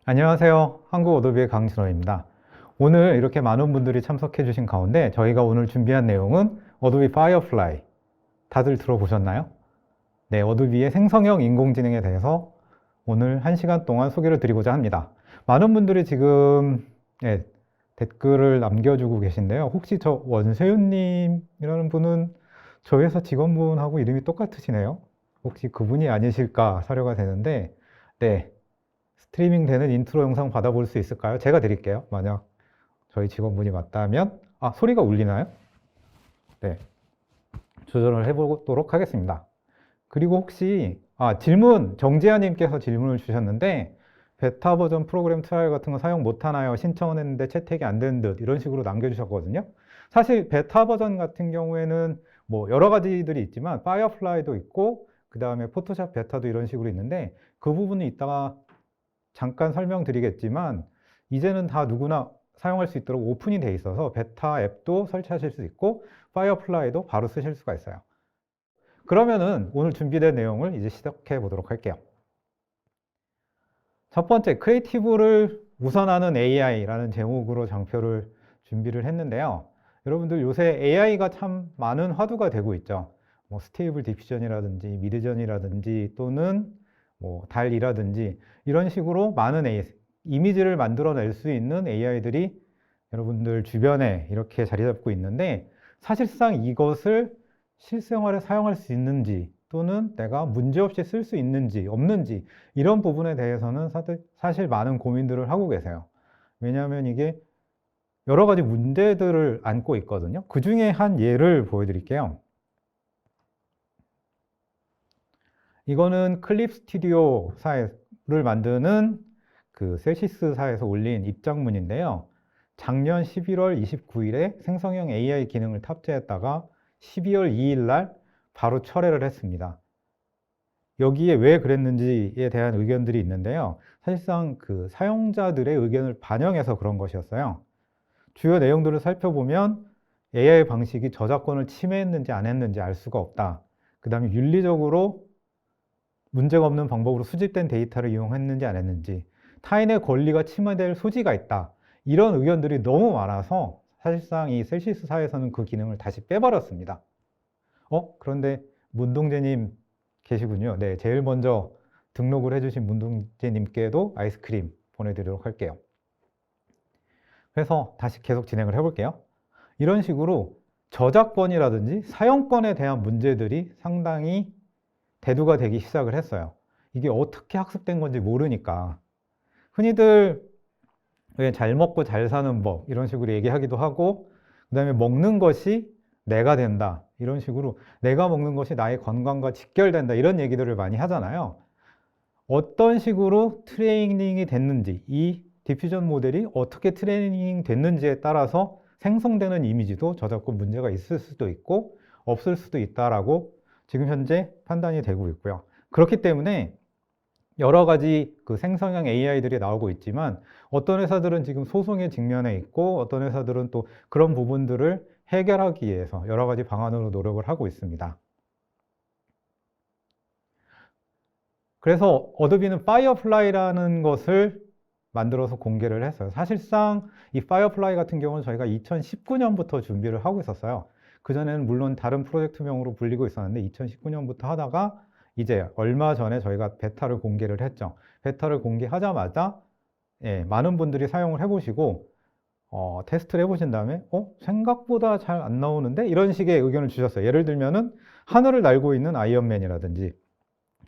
안녕하세요. 한국 어도비의 강진호입니다. 오늘 이렇게 많은 분들이 참석해 주신 가운데 저희가 오늘 준비한 내용은 어도비 파이어플라이. 다들 들어보셨나요? 네, 어도비의 생성형 인공지능에 대해서 오늘 1시간 동안 소개를 드리고자 합니다. 많은 분들이 지금 댓글을 남겨주고 계신데요. 혹시 저 원세윤님이라는 분은 저희 회사 직원분하고 이름이 똑같으시네요. 혹시 그분이 아니실까 사려가 되는데, 네, 스트리밍 되는 인트로 영상 받아볼 수 있을까요? 제가 드릴게요. 만약 저희 직원분이 맞다면. 소리가 울리나요? 네, 조절을 해보도록 하겠습니다. 그리고 혹시 질문, 정지아님께서 질문을 주셨는데 베타 버전 프로그램 트라이얼 같은 거 사용 못하나요? 신청은 했는데 채택이 안 된 듯 이런 식으로 남겨주셨거든요. 사실 베타 버전 같은 경우에는 뭐 여러 가지들이 있지만 파이어플라이도 있고 그 다음에 포토샵 베타도 이런 식으로 있는데 그 부분은 이따가 잠깐 설명드리겠지만 이제는 다 누구나 사용할 수 있도록 오픈이 돼 있어서 베타 앱도 설치하실 수 있고 파이어플라이도 바로 쓰실 수가 있어요. 그러면은 오늘 준비된 내용을 이제 시작해 보도록 할게요. 첫 번째, 크리에이티브를 우선하는 AI라는 제목으로 장표를 준비를 했는데요. 여러분들 요새 AI가 참 많은 화두가 되고 있죠. 뭐 스테이블 디퓨전이라든지 미드전이라든지 또는 뭐 달이라든지 이런 식으로 많은 이미지를 만들어낼 수 있는 AI들이 여러분들 주변에 이렇게 자리 잡고 있는데 사실상 이것을 실생활에 사용할 수 있는지 또는 내가 문제없이 쓸 수 있는지 없는지 이런 부분에 대해서는 사실 많은 고민들을 하고 계세요. 왜냐하면 이게 여러 가지 문제들을 안고 있거든요. 그 중에 한 예를 보여드릴게요. 이거는 클립 스튜디오사를 만드는 그 셀시스사에서 올린 입장문인데요. 작년 11월 29일에 생성형 AI 기능을 탑재했다가 12월 2일 날 바로 철회를 했습니다. 여기에 왜 그랬는지에 대한 의견들이 있는데요. 사실상 그 사용자들의 의견을 반영해서 그런 것이었어요. 주요 내용들을 살펴보면 AI 방식이 저작권을 침해했는지 안 했는지 알 수가 없다. 그 다음에 윤리적으로 문제가 없는 방법으로 수집된 데이터를 이용했는지 안 했는지, 타인의 권리가 침해될 소지가 있다. 이런 의견들이 너무 많아서 사실상 이 셀시스사에서는 그 기능을 다시 빼버렸습니다. 그런데 문동재님 계시군요. 네, 제일 먼저 등록을 해주신 문동재님께도 아이스크림 보내드리도록 할게요. 그래서 다시 계속 진행을 해볼게요. 이런 식으로 저작권이라든지 사용권에 대한 문제들이 상당히 대두가 되기 시작을 했어요. 이게 어떻게 학습된 건지 모르니까. 흔히들 왜 잘 먹고 잘 사는 법 이런 식으로 얘기하기도 하고 그 다음에 먹는 것이 내가 된다 이런 식으로 내가 먹는 것이 나의 건강과 직결된다 이런 얘기들을 많이 하잖아요. 어떤 식으로 트레이닝이 됐는지 이 디퓨전 모델이 어떻게 트레이닝 됐는지에 따라서 생성되는 이미지도 저작권 문제가 있을 수도 있고 없을 수도 있다라고 지금 현재 판단이 되고 있고요. 그렇기 때문에 여러 가지 그 생성형 AI들이 나오고 있지만 어떤 회사들은 지금 소송에 직면해 있고 어떤 회사들은 또 그런 부분들을 해결하기 위해서 여러 가지 방안으로 노력을 하고 있습니다. 그래서 어도비는 파이어플라이라는 것을 만들어서 공개를 했어요. 사실상 이 파이어플라이 같은 경우는 저희가 2019년부터 준비를 하고 있었어요. 그전에는 물론 다른 프로젝트명으로 불리고 있었는데 2019년부터 하다가 이제 얼마 전에 저희가 베타를 공개를 했죠. 베타를 공개하자마자 많은 분들이 사용을 해보시고 테스트를 해보신 다음에 생각보다 잘 안 나오는데 이런 식의 의견을 주셨어요. 예를 들면은 하늘을 날고 있는 아이언맨이라든지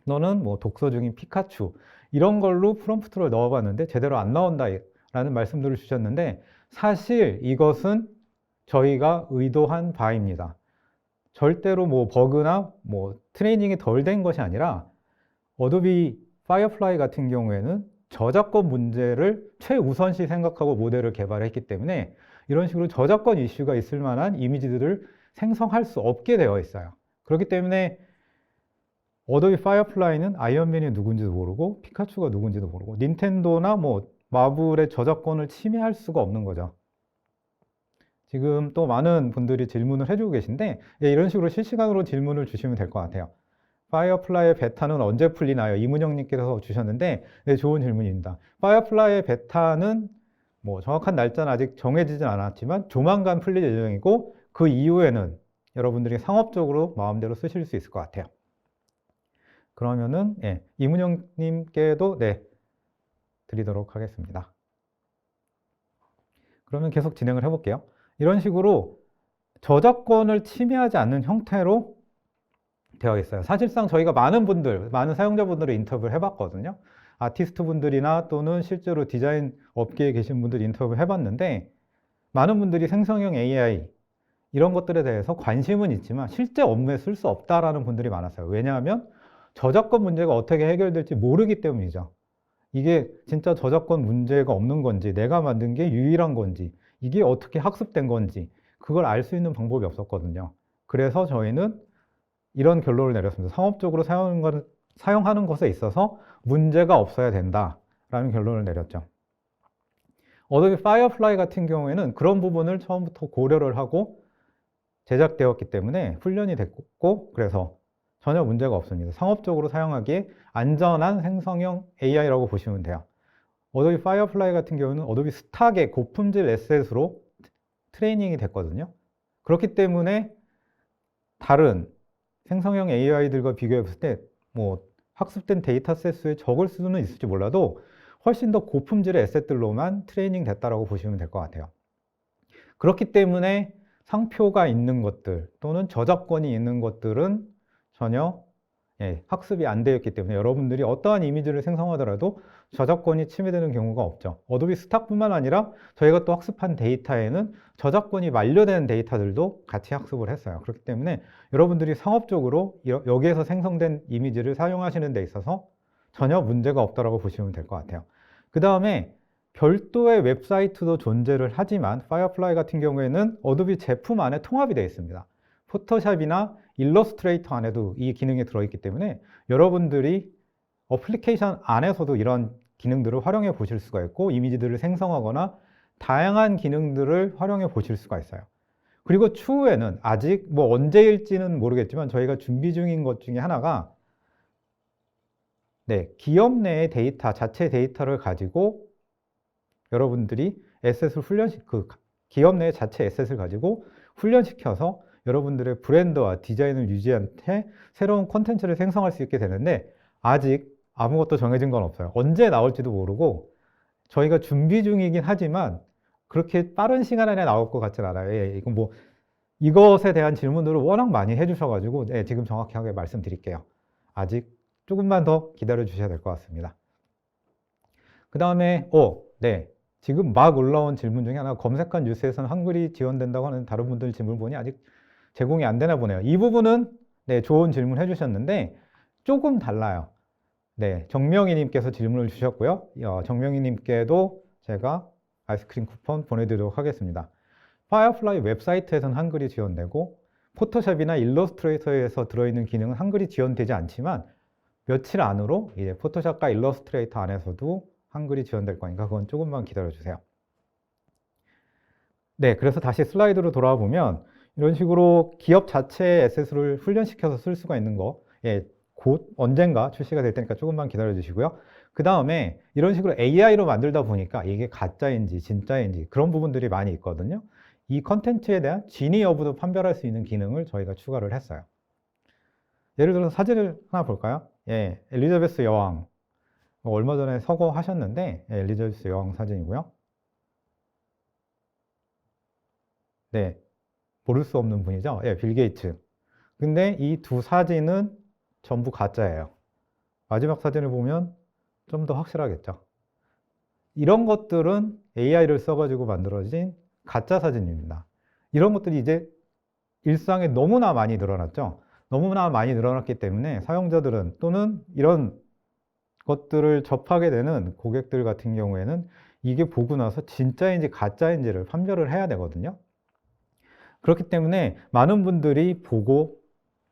너는 뭐 독서 중인 피카츄 이런 걸로 프롬프트를 넣어봤는데 제대로 안 나온다 라는 말씀들을 주셨는데 사실 이것은 저희가 의도한 바입니다. 절대로 뭐 버그나 뭐 트레이닝이 덜 된 것이 아니라 어도비 파이어플라이 같은 경우에는 저작권 문제를 최우선시 생각하고 모델을 개발했기 때문에 이런 식으로 저작권 이슈가 있을 만한 이미지들을 생성할 수 없게 되어 있어요. 그렇기 때문에 어도비 파이어플라이는 아이언맨이 누군지도 모르고 피카츄가 누군지도 모르고 닌텐도나 뭐 마블의 저작권을 침해할 수가 없는 거죠. 지금 또 많은 분들이 질문을 해주고 계신데 이런 식으로 실시간으로 질문을 주시면 될 것 같아요. 파이어플라이의 베타는 언제 풀리나요? 이문영님께서 주셨는데, 네, 좋은 질문입니다. 파이어플라이의 베타는 뭐 정확한 날짜는 아직 정해지진 않았지만 조만간 풀릴 예정이고, 그 이후에는 여러분들이 상업적으로 마음대로 쓰실 수 있을 것 같아요. 그러면은 예, 이문영님께도 네, 드리도록 하겠습니다. 그러면 계속 진행을 해볼게요. 이런 식으로 저작권을 침해하지 않는 형태로 되어 있어요. 사실상 저희가 많은 사용자분들을 인터뷰를 해봤거든요. 아티스트 분들이나 또는 실제로 디자인 업계에 계신 분들 인터뷰 해봤는데, 많은 분들이 생성형 AI 이런 것들에 대해서 관심은 있지만 실제 업무에 쓸 수 없다라는 분들이 많았어요. 왜냐하면 저작권 문제가 어떻게 해결될지 모르기 때문이죠. 이게 진짜 저작권 문제가 없는 건지, 내가 만든 게 유일한 건지, 이게 어떻게 학습된 건지, 그걸 알 수 있는 방법이 없었거든요. 그래서 저희는 이런 결론을 내렸습니다. 상업적으로 사용하는 것에 있어서 문제가 없어야 된다라는 결론을 내렸죠. 어도비 파이어플라이 같은 경우에는 그런 부분을 처음부터 고려를 하고 제작되었기 때문에 훈련이 됐고, 그래서 전혀 문제가 없습니다. 상업적으로 사용하기에 안전한 생성형 AI라고 보시면 돼요. 어도비 파이어플라이 같은 경우는 어도비 스탁의 고품질 에셋으로 트레이닝이 됐거든요. 그렇기 때문에 다른 생성형 AI들과 비교해 봤을 때 뭐 학습된 데이터셋 수에 적을 수는 있을지 몰라도 훨씬 더 고품질의 에셋들로만 트레이닝 됐다라고 보시면 될 것 같아요. 그렇기 때문에 상표가 있는 것들 또는 저작권이 있는 것들은 전혀 학습이 안 되어 있기 때문에 여러분들이 어떠한 이미지를 생성하더라도 저작권이 침해되는 경우가 없죠. 어도비 스탁뿐만 아니라 저희가 또 학습한 데이터에는 저작권이 만료된 데이터들도 같이 학습을 했어요. 그렇기 때문에 여러분들이 상업적으로 여기에서 생성된 이미지를 사용하시는 데 있어서 전혀 문제가 없다고 보시면 될 것 같아요. 그 다음에 별도의 웹사이트도 존재를 하지만 파이어플라이 같은 경우에는 어도비 제품 안에 통합이 되어 있습니다. 포토샵이나 일러스트레이터 안에도 이 기능이 들어있기 때문에 여러분들이 어플리케이션 안에서도 이런 기능들을 활용해 보실 수가 있고, 이미지들을 생성하거나 다양한 기능들을 활용해 보실 수가 있어요. 그리고 추후에는 아직 뭐 언제일지는 모르겠지만 저희가 준비 중인 것 중에 하나가 기업 내의 데이터, 자체 데이터를 가지고 여러분들이 기업 내의 자체 에셋을 가지고 훈련시켜서 여러분들의 브랜드와 디자인을 유지한 채 새로운 콘텐츠를 생성할 수 있게 되는데, 아직 아무것도 정해진 건 없어요. 언제 나올지도 모르고 저희가 준비 중이긴 하지만 그렇게 빠른 시간 안에 나올 것 같진 않아요. 이건 뭐 이것에 대한 질문들을 워낙 많이 해주셔가지고 지금 정확하게 말씀드릴게요. 아직 조금만 더 기다려 주셔야 될 것 같습니다. 그 다음에 지금 막 올라온 질문 중에 하나, 검색한 뉴스에서는 한글이 지원된다고 하는 다른 분들 질문 보니 아직 제공이 안 되나 보네요. 이 부분은 좋은 질문 해주셨는데 조금 달라요. 정명희님께서 질문을 주셨고요. 정명희님께도 제가 아이스크림 쿠폰 보내드리도록 하겠습니다. 파이어플라이 웹사이트에서는 한글이 지원되고 포토샵이나 일러스트레이터에서 들어있는 기능은 한글이 지원되지 않지만 며칠 안으로 이제 포토샵과 일러스트레이터 안에서도 한글이 지원될 거니까 그건 조금만 기다려주세요. 그래서 다시 슬라이드로 돌아와 보면 이런 식으로 기업 자체의 에셋을 훈련시켜서 쓸 수가 있는 거, 곧 언젠가 출시가 될 테니까 조금만 기다려 주시고요. 그 다음에 이런 식으로 AI로 만들다 보니까 이게 가짜인지 진짜인지 그런 부분들이 많이 있거든요. 이 컨텐츠에 대한 진위 여부도 판별할 수 있는 기능을 저희가 추가를 했어요. 예를 들어서 사진을 하나 볼까요? 엘리자베스 여왕 얼마 전에 서거하셨는데 엘리자베스 여왕 사진이고요. 모를 수 없는 분이죠. 빌 게이츠. 근데 이 두 사진은 전부 가짜예요. 마지막 사진을 보면 좀 더 확실하겠죠. 이런 것들은 AI를 써가지고 만들어진 가짜 사진입니다. 이런 것들이 이제 일상에 너무나 많이 늘어났죠. 너무나 많이 늘어났기 때문에 사용자들은 또는 이런 것들을 접하게 되는 고객들 같은 경우에는 이게 보고 나서 진짜인지 가짜인지를 판별을 해야 되거든요. 그렇기 때문에 많은 분들이 보고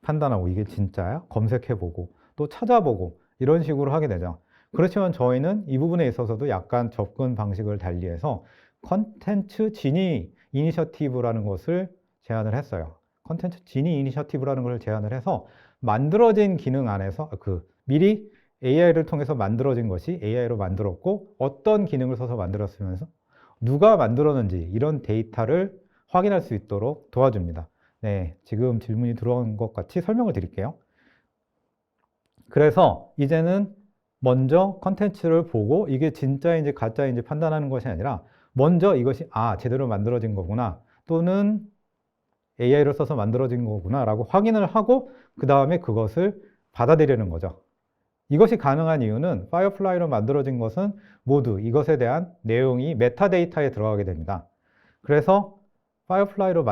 판단하고 이게 진짜야? 검색해보고 또 찾아보고 이런 식으로 하게 되죠. 그렇지만 저희는 이 부분에 있어서도 약간 접근 방식을 달리해서 컨텐츠 진위 이니셔티브라는 것을 제안을 했어요. 컨텐츠 진위 이니셔티브라는 것을 제안을 해서 만들어진 기능 안에서 미리 AI를 통해서 만들어진 것이 AI로 만들었고 어떤 기능을 써서 만들었으면서 누가 만들었는지 이런 데이터를 확인할 수 있도록 도와줍니다. 네, 지금 질문이 들어온 것 같이 설명을 드릴게요. 그래서 이제는 먼저 컨텐츠를 보고 이게 진짜인지 가짜인지 판단하는 것이 아니라 먼저 이것이 제대로 만들어진 거구나 또는 AI를 써서 만들어진 거구나 라고 확인을 하고 그 다음에 그것을 받아들이는 거죠. 이것이 가능한 이유는 파이어플라이로 만들어진 것은 모두 이것에 대한 내용이 메타데이터에 들어가게 됩니다. 그래서 파이어플라이로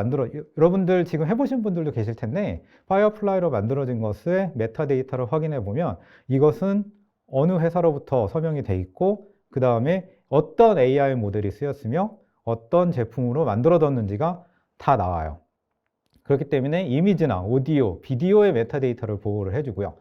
여러분들 지금 해보신 분들도 계실 텐데 파이어플라이로 만들어진 것의 메타데이터를 확인해 보면 이것은 어느 회사로부터 서명이 돼 있고 그 다음에 어떤 AI 모델이 쓰였으며 어떤 제품으로 만들어졌는지가 다 나와요. 그렇기 때문에 이미지나 오디오, 비디오의 메타데이터를 보호를 해주고요.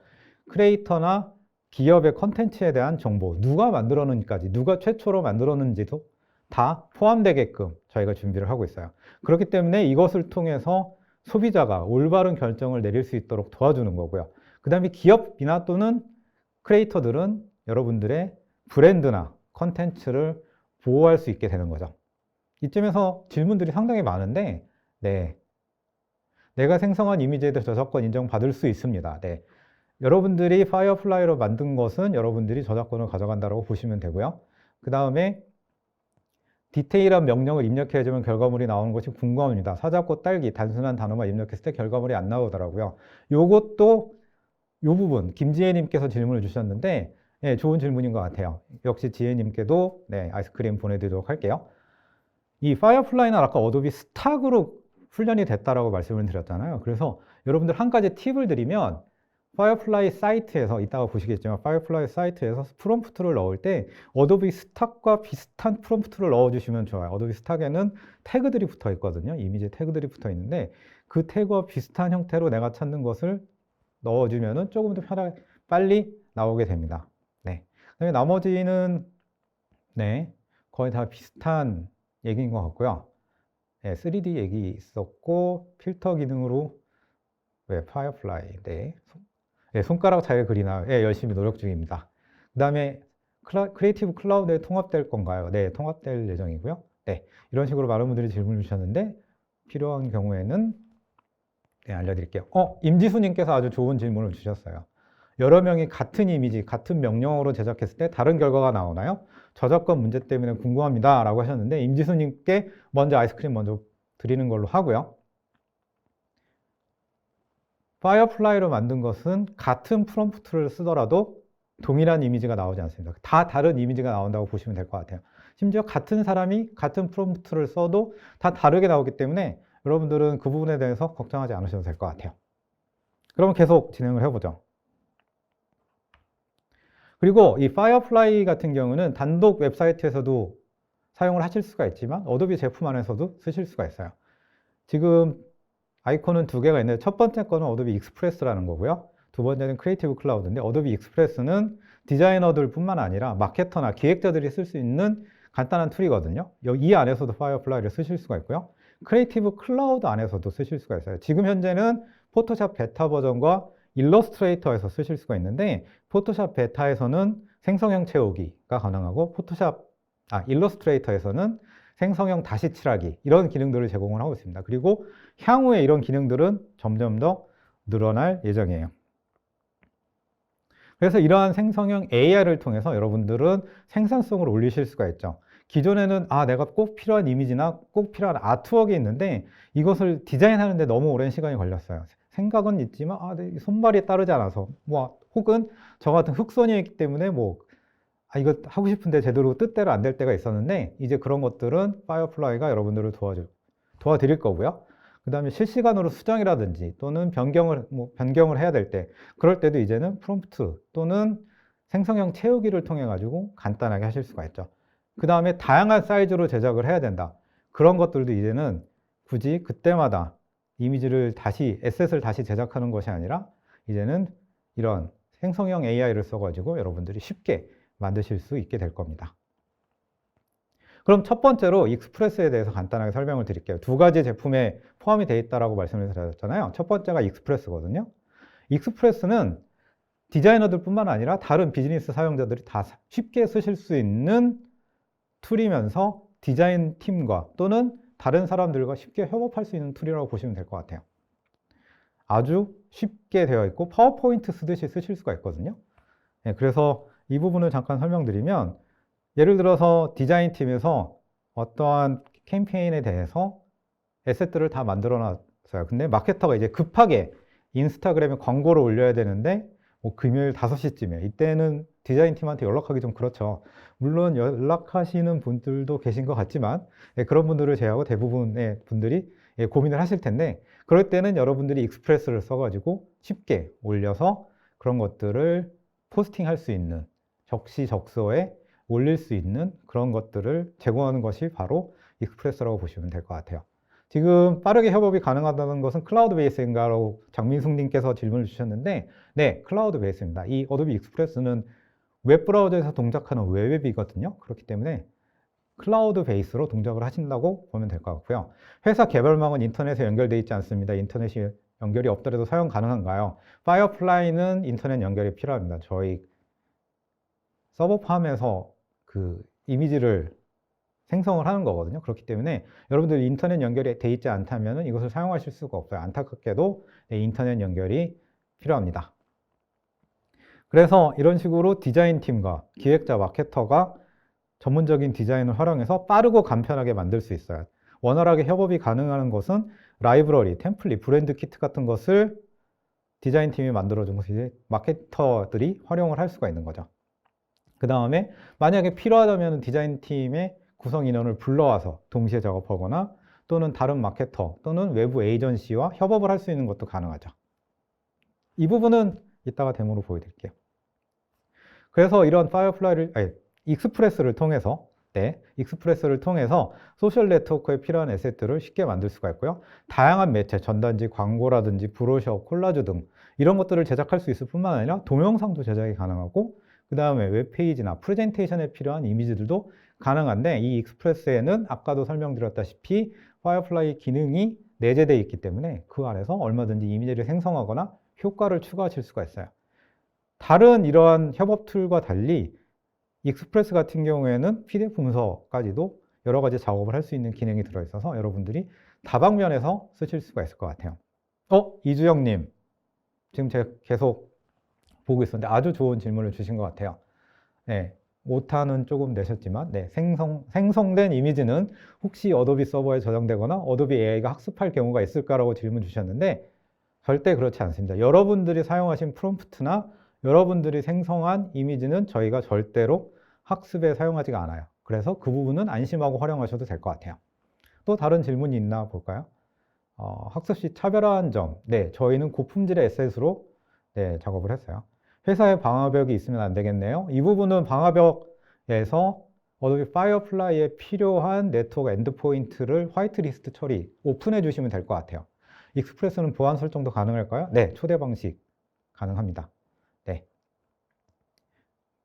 크리에이터나 기업의 컨텐츠에 대한 정보, 누가 만들었는지까지, 누가 최초로 만들었는지도 다 포함되게끔 저희가 준비를 하고 있어요. 그렇기 때문에 이것을 통해서 소비자가 올바른 결정을 내릴 수 있도록 도와주는 거고요. 그 다음에 기업이나 또는 크리에이터들은 여러분들의 브랜드나 컨텐츠를 보호할 수 있게 되는 거죠. 이쯤에서 질문들이 상당히 많은데, 네. 내가 생성한 이미지에 대해서 저작권 인정받을 수 있습니다. 네. 여러분들이 파이어플라이로 만든 것은 여러분들이 저작권을 가져간다고 보시면 되고요. 그 다음에 디테일한 명령을 입력해주면 결과물이 나오는 것이 궁금합니다. 사자꽃 딸기 단순한 단어만 입력했을 때 결과물이 안 나오더라고요. 요것도 요 부분 김지혜님께서 질문을 주셨는데 네, 좋은 질문인 것 같아요. 역시 지혜님께도 네, 아이스크림 보내드리도록 할게요. 이 파이어플라이는 아까 어도비 스탁으로 훈련이 됐다라고 말씀을 드렸잖아요. 그래서 여러분들 한 가지 팁을 드리면 파이어플라이 사이트에서 이따가 보시겠지만 파이어플라이 사이트에서 프롬프트를 넣을 때 어도비 스탁과 비슷한 프롬프트를 넣어주시면 좋아요. 어도비 스탁에는 태그들이 붙어 있거든요. 이미지 태그들이 붙어 있는데 그 태그와 비슷한 형태로 내가 찾는 것을 넣어주면 조금 더 편하게 빨리 나오게 됩니다. 네. 그다음에 나머지는 네 거의 다 비슷한 얘기인 것 같고요. 네, 3D 얘기 있었고 필터 기능으로 파이어플라이 네, 손가락 잘 그리나요? 네, 열심히 노력 중입니다. 그 다음에 크리에이티브 클라우드에 통합될 건가요? 네, 통합될 예정이고요. 네, 이런 식으로 많은 분들이 질문을 주셨는데 필요한 경우에는 네, 알려드릴게요. 임지수님께서 아주 좋은 질문을 주셨어요. 여러 명이 같은 이미지, 같은 명령어로 제작했을 때 다른 결과가 나오나요? 저작권 문제 때문에 궁금합니다. 라고 하셨는데 임지수님께 먼저 아이스크림 먼저 드리는 걸로 하고요. 파이어플라이로 만든 것은 같은 프롬프트를 쓰더라도 동일한 이미지가 나오지 않습니다. 다 다른 이미지가 나온다고 보시면 될 것 같아요. 심지어 같은 사람이 같은 프롬프트를 써도 다 다르게 나오기 때문에 여러분들은 그 부분에 대해서 걱정하지 않으셔도 될 것 같아요. 그러면 계속 진행을 해보죠. 그리고 이 파이어플라이 같은 경우는 단독 웹사이트에서도 사용을 하실 수가 있지만 어도비 제품 안에서도 쓰실 수가 있어요. 지금 아이콘은 두 개가 있는데 첫 번째 거는 어도비 익스프레스라는 거고요. 두 번째는 크리에이티브 클라우드인데 어도비 익스프레스는 디자이너들 뿐만 아니라 마케터나 기획자들이 쓸 수 있는 간단한 툴이거든요. 이 안에서도 파이어플라이를 쓰실 수가 있고요. 크리에이티브 클라우드 안에서도 쓰실 수가 있어요. 지금 현재는 포토샵 베타 버전과 일러스트레이터에서 쓰실 수가 있는데 포토샵 베타에서는 생성형 채우기가 가능하고 일러스트레이터에서는 생성형 다시 칠하기 이런 기능들을 제공을 하고 있습니다. 그리고 향후에 이런 기능들은 점점 더 늘어날 예정이에요. 그래서 이러한 생성형 AI를 통해서 여러분들은 생산성을 올리실 수가 있죠. 기존에는 내가 꼭 필요한 이미지나 꼭 필요한 아트웍이 있는데 이것을 디자인하는 데 너무 오랜 시간이 걸렸어요. 생각은 있지만 내 손발이 따르지 않아서 혹은 저 같은 흑손이었기 때문에 이거 하고 싶은데 제대로 뜻대로 안 될 때가 있었는데 이제 그런 것들은 파이어플라이가 여러분들을 도와드릴 거고요. 그 다음에 실시간으로 수정이라든지 또는 변경을 해야 될 때 그럴 때도 이제는 프롬프트 또는 생성형 채우기를 통해 가지고 간단하게 하실 수가 있죠. 그 다음에 다양한 사이즈로 제작을 해야 된다. 그런 것들도 이제는 굳이 그때마다 에셋을 다시 제작하는 것이 아니라 이제는 이런 생성형 AI를 써가지고 여러분들이 쉽게 만드실 수 있게 될 겁니다. 그럼 첫 번째로 익스프레스에 대해서 간단하게 설명을 드릴게요. 두 가지 제품에 포함이 되어 있다고 말씀을 드렸잖아요. 첫 번째가 익스프레스거든요. 익스프레스는 디자이너들 뿐만 아니라 다른 비즈니스 사용자들이 다 쉽게 쓰실 수 있는 툴이면서 디자인 팀과 또는 다른 사람들과 쉽게 협업할 수 있는 툴이라고 보시면 될 것 같아요. 아주 쉽게 되어 있고 파워포인트 쓰듯이 쓰실 수가 있거든요. 네, 그래서 이 부분을 잠깐 설명드리면, 예를 들어서 디자인 팀에서 어떠한 캠페인에 대해서 에셋들을 다 만들어 놨어요. 근데 마케터가 이제 급하게 인스타그램에 광고를 올려야 되는데 뭐 금요일 5시쯤에, 이때는 디자인 팀한테 연락하기 좀 그렇죠. 물론 연락하시는 분들도 계신 것 같지만 그런 분들을 제외하고 대부분의 분들이 고민을 하실 텐데, 그럴 때는 여러분들이 익스프레스를 써가지고 쉽게 올려서 그런 것들을 포스팅할 수 있는, 적시적소에 올릴 수 있는 그런 것들을 제공하는 것이 바로 익스프레스라고 보시면 될 것 같아요. 지금 빠르게 협업이 가능하다는 것은 클라우드 베이스인가라고 장민숙님께서 질문을 주셨는데, 네, 클라우드 베이스입니다. 이 어도비 익스프레스는 웹브라우저에서 동작하는 웹앱이거든요. 그렇기 때문에 클라우드 베이스로 동작을 하신다고 보면 될 것 같고요. 회사 개발망은 인터넷에 연결되어 있지 않습니다. 인터넷이 연결이 없더라도 사용 가능한가요? 파이어플라이는 인터넷 연결이 필요합니다. 저희 서버팜에서 그 이미지를 생성을 하는 거거든요. 그렇기 때문에 여러분들 인터넷 연결이 돼 있지 않다면 이것을 사용하실 수가 없어요. 안타깝게도 인터넷 연결이 필요합니다. 그래서 이런 식으로 디자인 팀과 기획자, 마케터가 전문적인 디자인을 활용해서 빠르고 간편하게 만들 수 있어요. 원활하게 협업이 가능한 것은 라이브러리, 템플릿, 브랜드 키트 같은 것을 디자인 팀이 만들어준 것이 마케터들이 활용을 할 수가 있는 거죠. 그 다음에 만약에 필요하다면 디자인 팀의 구성 인원을 불러와서 동시에 작업하거나 또는 다른 마케터 또는 외부 에이전시와 협업을 할 수 있는 것도 가능하죠. 이 부분은 이따가 데모로 보여드릴게요. 그래서 이런 익스프레스를 통해서 익스프레스를 통해서 소셜 네트워크에 필요한 에셋들을 쉽게 만들 수가 있고요. 다양한 매체, 전단지, 광고라든지 브로셔, 콜라주 등 이런 것들을 제작할 수 있을 뿐만 아니라 동영상도 제작이 가능하고, 그 다음에 웹페이지나 프레젠테이션에 필요한 이미지들도 가능한데, 이 익스프레스에는 아까도 설명드렸다시피 파이어플라이 기능이 내재되어 있기 때문에 그 안에서 얼마든지 이미지를 생성하거나 효과를 추가하실 수가 있어요. 다른 이러한 협업 툴과 달리 익스프레스 같은 경우에는 PDF 문서까지도 여러 가지 작업을 할 수 있는 기능이 들어있어서 여러분들이 다방면에서 쓰실 수가 있을 것 같아요. 이주영님, 지금 제가 계속 보고 있었는데 아주 좋은 질문을 주신 것 같아요. 네, 오타는 조금 내셨지만, 생성된 이미지는 혹시 어도비 서버에 저장되거나 어도비 AI가 학습할 경우가 있을까라고 질문 주셨는데, 절대 그렇지 않습니다. 여러분들이 사용하신 프롬프트나 여러분들이 생성한 이미지는 저희가 절대로 학습에 사용하지가 않아요. 그래서 그 부분은 안심하고 활용하셔도 될 것 같아요. 또 다른 질문이 있나 볼까요? 학습 시 차별화한 점. 네, 저희는 고품질의 에셋으로 작업을 했어요. 회사에 방화벽이 있으면 안 되겠네요. 이 부분은 방화벽에서 어도비 파이어플라이에 필요한 네트워크 엔드포인트를 화이트리스트 처리, 오픈해 주시면 될 것 같아요. 익스프레스는 보안 설정도 가능할까요? 네, 초대 방식 가능합니다. 네.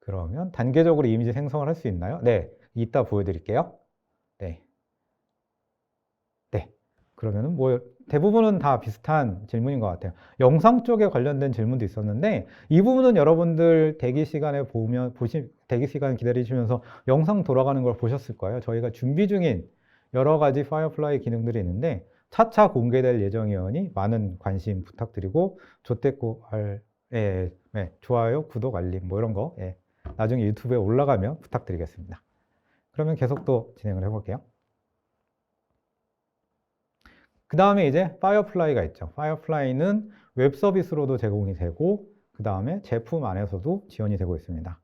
그러면 단계적으로 이미지 생성을 할 수 있나요? 네, 이따 보여드릴게요. 네. 그러면은 대부분은 다 비슷한 질문인 것 같아요. 영상 쪽에 관련된 질문도 있었는데, 이 부분은 여러분들 대기 시간에 대기 시간 기다리시면서 영상 돌아가는 걸 보셨을 거예요. 저희가 준비 중인 여러 가지 파이어플라이 기능들이 있는데 차차 공개될 예정이오니 많은 관심 부탁드리고, 좋아요, 구독, 알림 이런 거 나중에 유튜브에 올라가면 부탁드리겠습니다. 그러면 계속 또 진행을 해볼게요. 그 다음에 이제 파이어플라이가 있죠. 파이어플라이는 웹 서비스로도 제공이 되고, 그 다음에 제품 안에서도 지원이 되고 있습니다.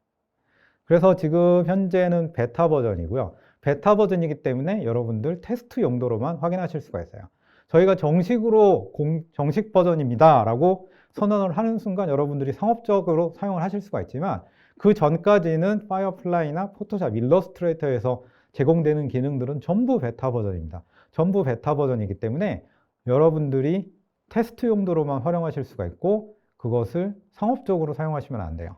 그래서 지금 현재는 베타 버전이고요. 베타 버전이기 때문에 여러분들 테스트 용도로만 확인하실 수가 있어요. 저희가 정식으로 정식 버전입니다 라고 선언을 하는 순간 여러분들이 상업적으로 사용을 하실 수가 있지만, 그 전까지는 파이어플라이나 포토샵, 일러스트레이터에서 제공되는 기능들은 전부 베타 버전입니다. 전부 베타 버전이기 때문에 여러분들이 테스트 용도로만 활용하실 수가 있고, 그것을 상업적으로 사용하시면 안 돼요.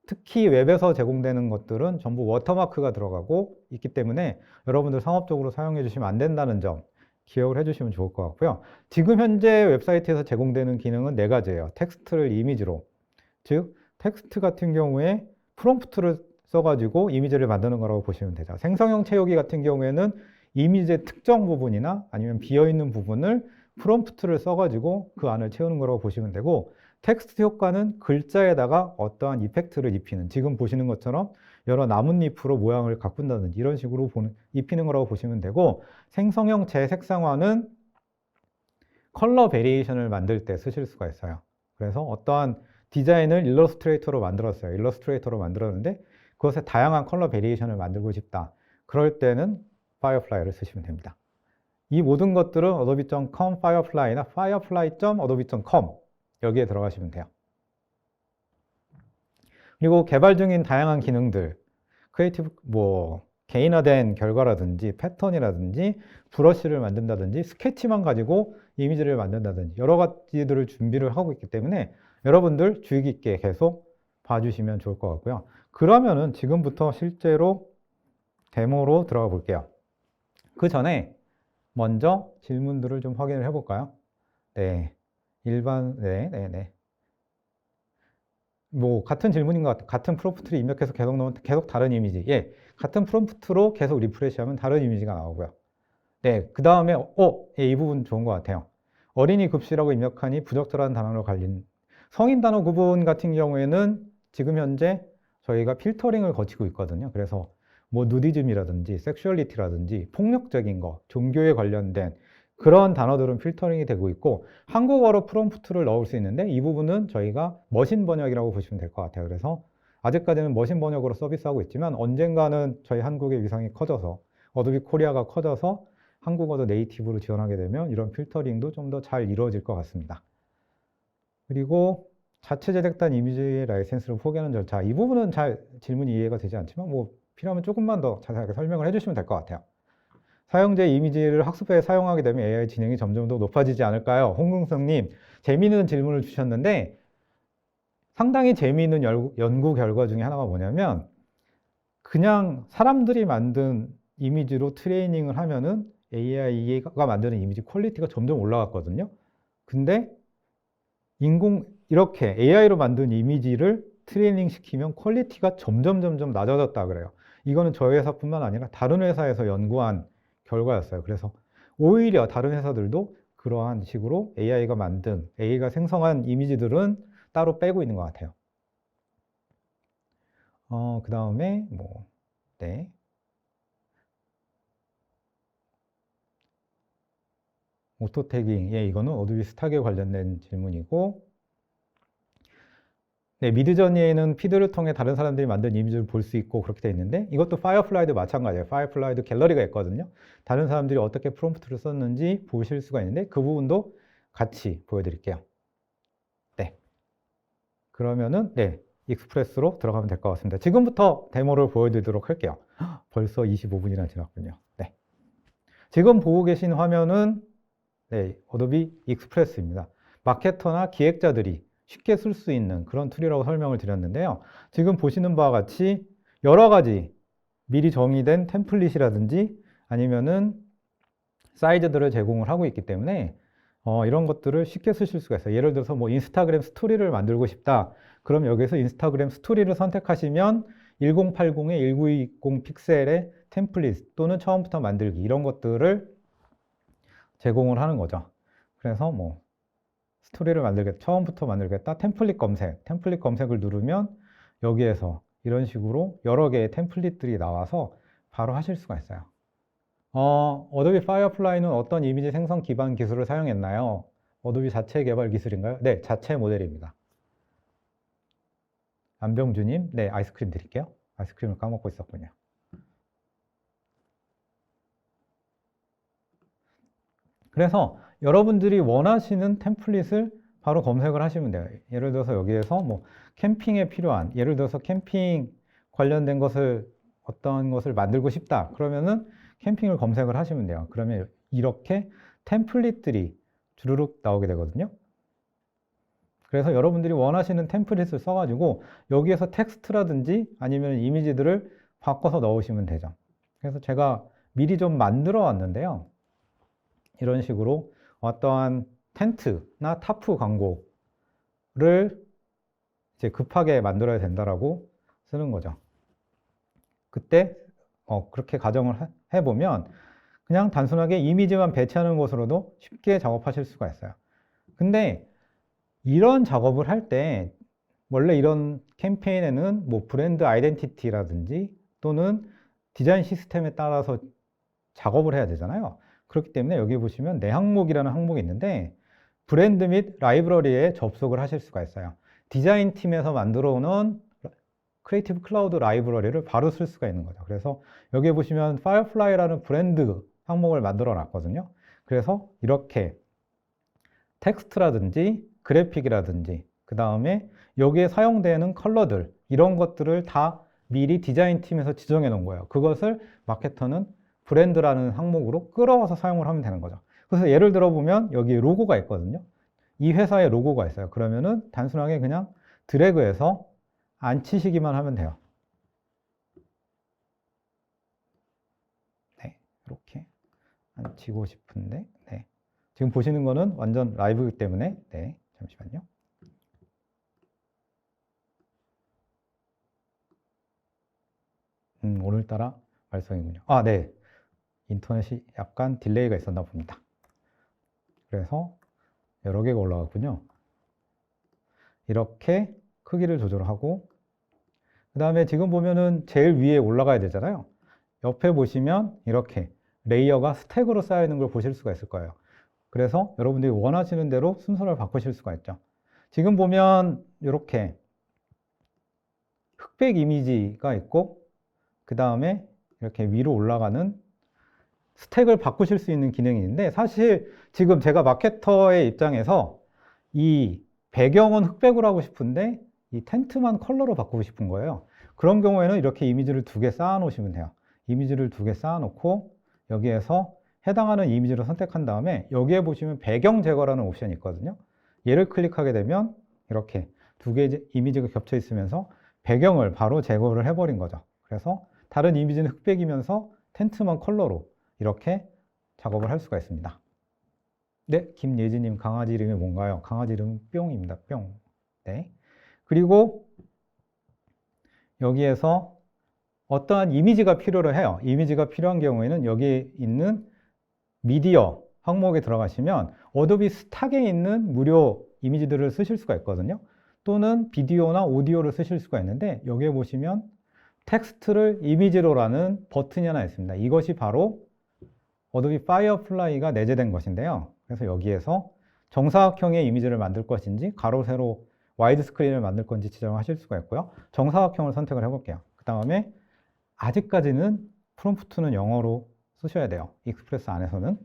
특히 웹에서 제공되는 것들은 전부 워터마크가 들어가고 있기 때문에 여러분들 상업적으로 사용해 주시면 안 된다는 점 기억을 해주시면 좋을 것 같고요. 지금 현재 웹사이트에서 제공되는 기능은 네 가지예요. 텍스트를 이미지로, 즉 텍스트 같은 경우에 프롬프트를 써가지고 이미지를 만드는 거라고 보시면 되죠. 생성형 채우기 같은 경우에는 이미지의 특정 부분이나 아니면 비어있는 부분을 프롬프트를 써가지고 그 안을 채우는 거라고 보시면 되고, 텍스트 효과는 글자에다가 어떠한 이펙트를 입히는, 지금 보시는 것처럼 여러 나뭇잎으로 모양을 가꾼다든지 이런 식으로 입히는 거라고 보시면 되고, 생성형 재색상화는 컬러 베리에이션을 만들 때 쓰실 수가 있어요. 그래서 어떠한 디자인을 일러스트레이터로 만들었어요. 일러스트레이터로 만들었는데 그것에 다양한 컬러 베리에이션을 만들고 싶다. 그럴 때는 파이어플라이를 쓰시면 됩니다. 이 모든 것들은 adobe.com firefly나 firefly.adobe.com 여기에 들어가시면 돼요. 그리고 개발 중인 다양한 기능들, 크리에이티브 개인화된 결과라든지 패턴이라든지 브러쉬를 만든다든지 스케치만 가지고 이미지를 만든다든지 여러 가지들을 준비를 하고 있기 때문에 여러분들 주의 깊게 계속 봐주시면 좋을 것 같고요. 그러면은 지금부터 실제로 데모로 들어가 볼게요. 그 전에 먼저 질문들을 좀 확인을 해볼까요? 네, 같은 질문인 것 같아요. 같은 프롬프트를 입력해서 계속 넣으면 계속 다른 이미지. 예, 같은 프롬프트로 계속 리프레시하면 다른 이미지가 나오고요. 네, 그 다음에 예, 이 부분 좋은 것 같아요. 어린이 급식이라고 입력하니 부적절한 단어로 갈린 성인 단어 구분 같은 경우에는 지금 현재 저희가 필터링을 거치고 있거든요. 그래서 누디즘이라든지 섹슈얼리티라든지 폭력적인 거, 종교에 관련된 그런 단어들은 필터링이 되고 있고, 한국어로 프롬프트를 넣을 수 있는데 이 부분은 저희가 머신 번역이라고 보시면 될 것 같아요. 그래서 아직까지는 머신 번역으로 서비스하고 있지만 언젠가는 저희 한국의 위상이 커져서 어도비 코리아가 커져서 한국어도 네이티브로 지원하게 되면 이런 필터링도 좀 더 잘 이루어질 것 같습니다. 그리고 자체 제작단 이미지 라이센스를 포기하는 절차, 이 부분은 잘 질문이 이해가 되지 않지만 필요하면 조금만 더 자세하게 설명을 해주시면 될 것 같아요. 사용자의 이미지를 학습에 사용하게 되면 AI 진행이 점점 더 높아지지 않을까요? 홍금성님, 재미있는 질문을 주셨는데 상당히 재미있는 연구 결과 중에 하나가 뭐냐면, 그냥 사람들이 만든 이미지로 트레이닝을 하면은 AI가 만드는 이미지 퀄리티가 점점 올라갔거든요. 근데 이렇게 AI로 만든 이미지를 트레이닝 시키면 퀄리티가 점점 낮아졌다 그래요. 이거는 저희 회사뿐만 아니라 다른 회사에서 연구한 결과였어요. 그래서 오히려 다른 회사들도 그러한 식으로 AI가 생성한 이미지들은 따로 빼고 있는 것 같아요. 그 다음에 네. 오토 태깅, 예, 이거는 어도비 스탁에 관련된 질문이고, 네, 미드저니에는 피드를 통해 다른 사람들이 만든 이미지를 볼 수 있고 그렇게 돼 있는데, 이것도 파이어플라이도 마찬가지예요. 파이어플라이도 갤러리가 있거든요. 다른 사람들이 어떻게 프롬프트를 썼는지 보실 수가 있는데 그 부분도 같이 보여드릴게요. 네, 그러면은 네, 익스프레스로 들어가면 될 것 같습니다. 지금부터 데모를 보여드리도록 할게요. 벌써 25분이나 지났군요. 네, 지금 보고 계신 화면은 네, 어도비 익스프레스입니다. 마케터나 기획자들이 쉽게 쓸 수 있는 그런 툴이라고 설명을 드렸는데요. 지금 보시는 바와 같이 여러 가지 미리 정의된 템플릿이라든지 아니면은 사이즈들을 제공을 하고 있기 때문에 이런 것들을 쉽게 쓰실 수가 있어요. 예를 들어서 인스타그램 스토리를 만들고 싶다. 그럼 여기서 인스타그램 스토리를 선택하시면 1080에 1920 픽셀의 템플릿 또는 처음부터 만들기 이런 것들을 제공을 하는 거죠. 그래서 스토리를 처음부터 만들겠다. 템플릿 검색을 누르면 여기에서 이런 식으로 여러 개의 템플릿들이 나와서 바로 하실 수가 있어요. 어도비 파이어플라이는 어떤 이미지 생성 기반 기술을 사용했나요? 어도비 자체 개발 기술인가요? 네, 자체 모델입니다. 안병주님, 네, 아이스크림 드릴게요. 아이스크림을 까먹고 있었군요. 그래서 여러분들이 원하시는 템플릿을 바로 검색을 하시면 돼요. 예를 들어서 여기에서 캠핑에 필요한, 예를 들어서 캠핑 관련된 어떤 것을 만들고 싶다. 그러면은 캠핑을 검색을 하시면 돼요. 그러면 이렇게 템플릿들이 주르륵 나오게 되거든요. 그래서 여러분들이 원하시는 템플릿을 써가지고 여기에서 텍스트라든지 아니면 이미지들을 바꿔서 넣으시면 되죠. 그래서 제가 미리 좀 만들어 왔는데요. 이런 식으로 어떠한 텐트나 타프 광고를 이제 급하게 만들어야 된다라고 쓰는 거죠. 그때 그렇게 가정을 해보면 그냥 단순하게 이미지만 배치하는 것으로도 쉽게 작업하실 수가 있어요. 근데 이런 작업을 할 때 원래 이런 캠페인에는 뭐 브랜드 아이덴티티라든지 또는 디자인 시스템에 따라서 작업을 해야 되잖아요. 그렇기 때문에 여기 보시면 내 항목이라는 항목이 있는데 브랜드 및 라이브러리에 접속을 하실 수가 있어요. 디자인 팀에서 만들어 놓은 크리에이티브 클라우드 라이브러리를 바로 쓸 수가 있는 거죠. 그래서 여기 보시면 파이어플라이라는 브랜드 항목을 만들어 놨거든요. 그래서 이렇게 텍스트라든지 그래픽이라든지 그 다음에 여기에 사용되는 컬러들 이런 것들을 다 미리 디자인 팀에서 지정해 놓은 거예요. 그것을 마케터는 브랜드라는 항목으로 끌어와서 사용을 하면 되는 거죠. 그래서 예를 들어 보면 여기 로고가 있거든요. 이 회사의 로고가 있어요. 그러면은 단순하게 그냥 드래그해서 앉히시기만 하면 돼요. 네, 이렇게 앉히고 싶은데, 네. 지금 보시는 거는 완전 라이브이기 때문에, 네, 잠시만요. 오늘따라 발송이군요. 아, 네. 인터넷이 약간 딜레이가 있었나 봅니다. 그래서 여러 개가 올라갔군요. 이렇게 크기를 조절하고 그 다음에 지금 보면은 제일 위에 올라가야 되잖아요. 옆에 보시면 이렇게 레이어가 스택으로 쌓여 있는 걸 보실 수가 있을 거예요. 그래서 여러분들이 원하시는 대로 순서를 바꾸실 수가 있죠. 지금 보면 이렇게 흑백 이미지가 있고 그 다음에 이렇게 위로 올라가는 스택을 바꾸실 수 있는 기능이 있는데 사실 지금 제가 마케터의 입장에서 이 배경은 흑백으로 하고 싶은데 이 텐트만 컬러로 바꾸고 싶은 거예요. 그런 경우에는 이렇게 이미지를 2개 쌓아 놓으시면 돼요. 이미지를 2개 쌓아 놓고 여기에서 해당하는 이미지를 선택한 다음에 여기에 보시면 배경 제거라는 옵션이 있거든요. 얘를 클릭하게 되면 이렇게 2개의 이미지가 겹쳐 있으면서 배경을 바로 제거를 해버린 거죠. 그래서 다른 이미지는 흑백이면서 텐트만 컬러로 이렇게 작업을 할 수가 있습니다. 네, 김예진님 강아지 이름이 뭔가요? 강아지 이름은 뿅입니다. 뿅. 네. 그리고 여기에서 어떠한 이미지가 필요로 해요. 이미지가 필요한 경우에는 여기 있는 미디어 항목에 들어가시면 어도비 스탁에 있는 무료 이미지들을 쓰실 수가 있거든요. 또는 비디오나 오디오를 쓰실 수가 있는데 여기에 보시면 텍스트를 이미지로라는 버튼이 하나 있습니다. 이것이 바로 어도비 파이어플라이가 내재된 것인데요. 그래서 여기에서 정사각형의 이미지를 만들 것인지 가로, 세로, 와이드 스크린을 만들 건지 지정하실 수가 있고요. 정사각형을 선택을 해볼게요. 그 다음에 아직까지는 프롬프트는 영어로 쓰셔야 돼요. 익스프레스 안에서는.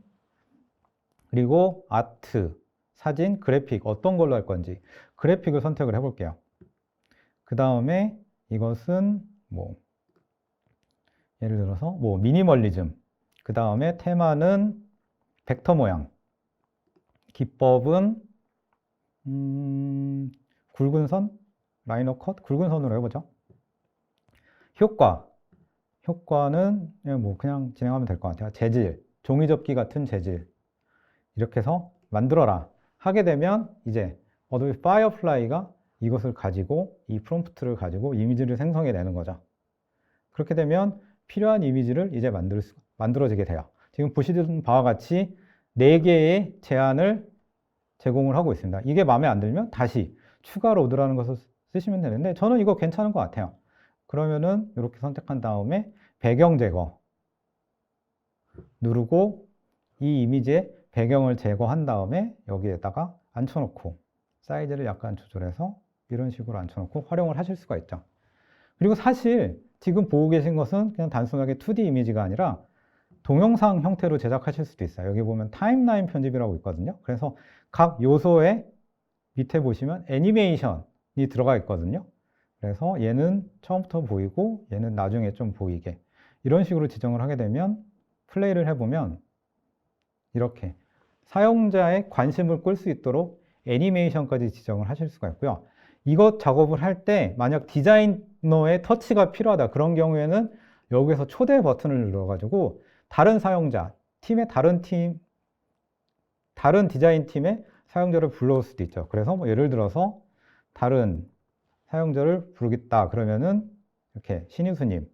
그리고 아트, 사진, 그래픽 어떤 걸로 할 건지 그래픽을 선택을 해볼게요. 그 다음에 이것은 뭐 예를 들어서 뭐 미니멀리즘, 그 다음에 테마는 벡터 모양, 기법은 굵은 선, 라이너 컷, 굵은 선으로 해보죠. 효과는 뭐 그냥 진행하면 될 것 같아요. 재질, 종이접기 같은 재질 이렇게 해서 만들어라 하게 되면 이제 어도비 파이어플라이가 이것을 가지고 이 프롬프트를 가지고 이미지를 생성해 내는 거죠. 그렇게 되면 필요한 이미지를 이제 만들어지게 돼요. 지금 보시는 바와 같이 4개의 제안을 제공을 하고 있습니다. 이게 마음에 안 들면 다시 추가 로드라는 것을 쓰시면 되는데 저는 이거 괜찮은 것 같아요. 그러면은 이렇게 선택한 다음에 배경 제거 누르고 이 이미지의 배경을 제거한 다음에 여기에다가 앉혀놓고 사이즈를 약간 조절해서 이런 식으로 앉혀놓고 활용을 하실 수가 있죠. 그리고 사실 지금 보고 계신 것은 그냥 단순하게 2D 이미지가 아니라 동영상 형태로 제작하실 수도 있어요. 여기 보면 타임라인 편집이라고 있거든요. 그래서 각 요소에 밑에 보시면 애니메이션이 들어가 있거든요. 그래서 얘는 처음부터 보이고 얘는 나중에 좀 보이게 이런 식으로 지정을 하게 되면 플레이를 해보면 이렇게 사용자의 관심을 끌 수 있도록 애니메이션까지 지정을 하실 수가 있고요. 이것 작업을 할 때 만약 디자이너의 터치가 필요하다 그런 경우에는 여기서 초대 버튼을 눌러가지고 다른 사용자, 팀의 다른 팀 다른 디자인 팀의 사용자를 불러올 수도 있죠. 그래서 뭐 예를 들어서 다른 사용자를 부르겠다 그러면은 이렇게 신희수님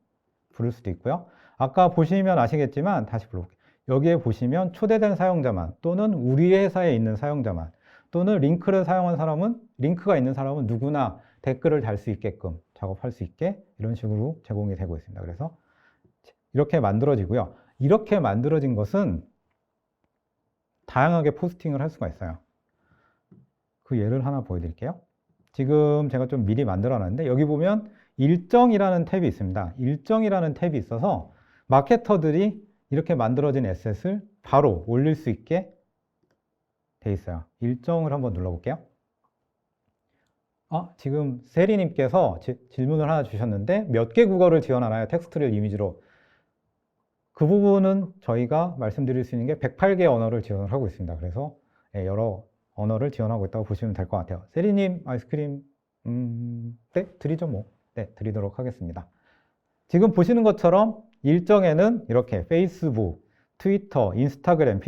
부를 수도 있고요. 아까 보시면 아시겠지만 다시 불러볼게요. 여기에 보시면 초대된 사용자만 또는 우리 회사에 있는 사용자만 또는 링크를 사용한 사람은 링크가 있는 사람은 누구나 댓글을 달 수 있게끔 작업할 수 있게 이런 식으로 제공이 되고 있습니다. 그래서 이렇게 만들어지고요. 이렇게 만들어진 것은 다양하게 포스팅을 할 수가 있어요. 그 예를 하나 보여드릴게요. 지금 제가 좀 미리 만들어 놨는데 여기 보면 일정이라는 탭이 있습니다. 일정이라는 탭이 있어서 마케터들이 이렇게 만들어진 에셋을 바로 올릴 수 있게 돼 있어요. 일정을 한번 눌러볼게요. 지금 세리님께서 질문을 하나 주셨는데 몇 개 국어를 지원하나요? 텍스트를 이미지로. 그 부분은 저희가 말씀드릴 수 있는 게 108개 언어를 지원을 하고 있습니다. 그래서 여러 언어를 지원하고 있다고 보시면 될 것 같아요. 세리님 아이스크림 네, 드리죠 뭐. 네, 드리도록 하겠습니다. 지금 보시는 것처럼 일정에는 이렇게 페이스북, 트위터, 인스타그램,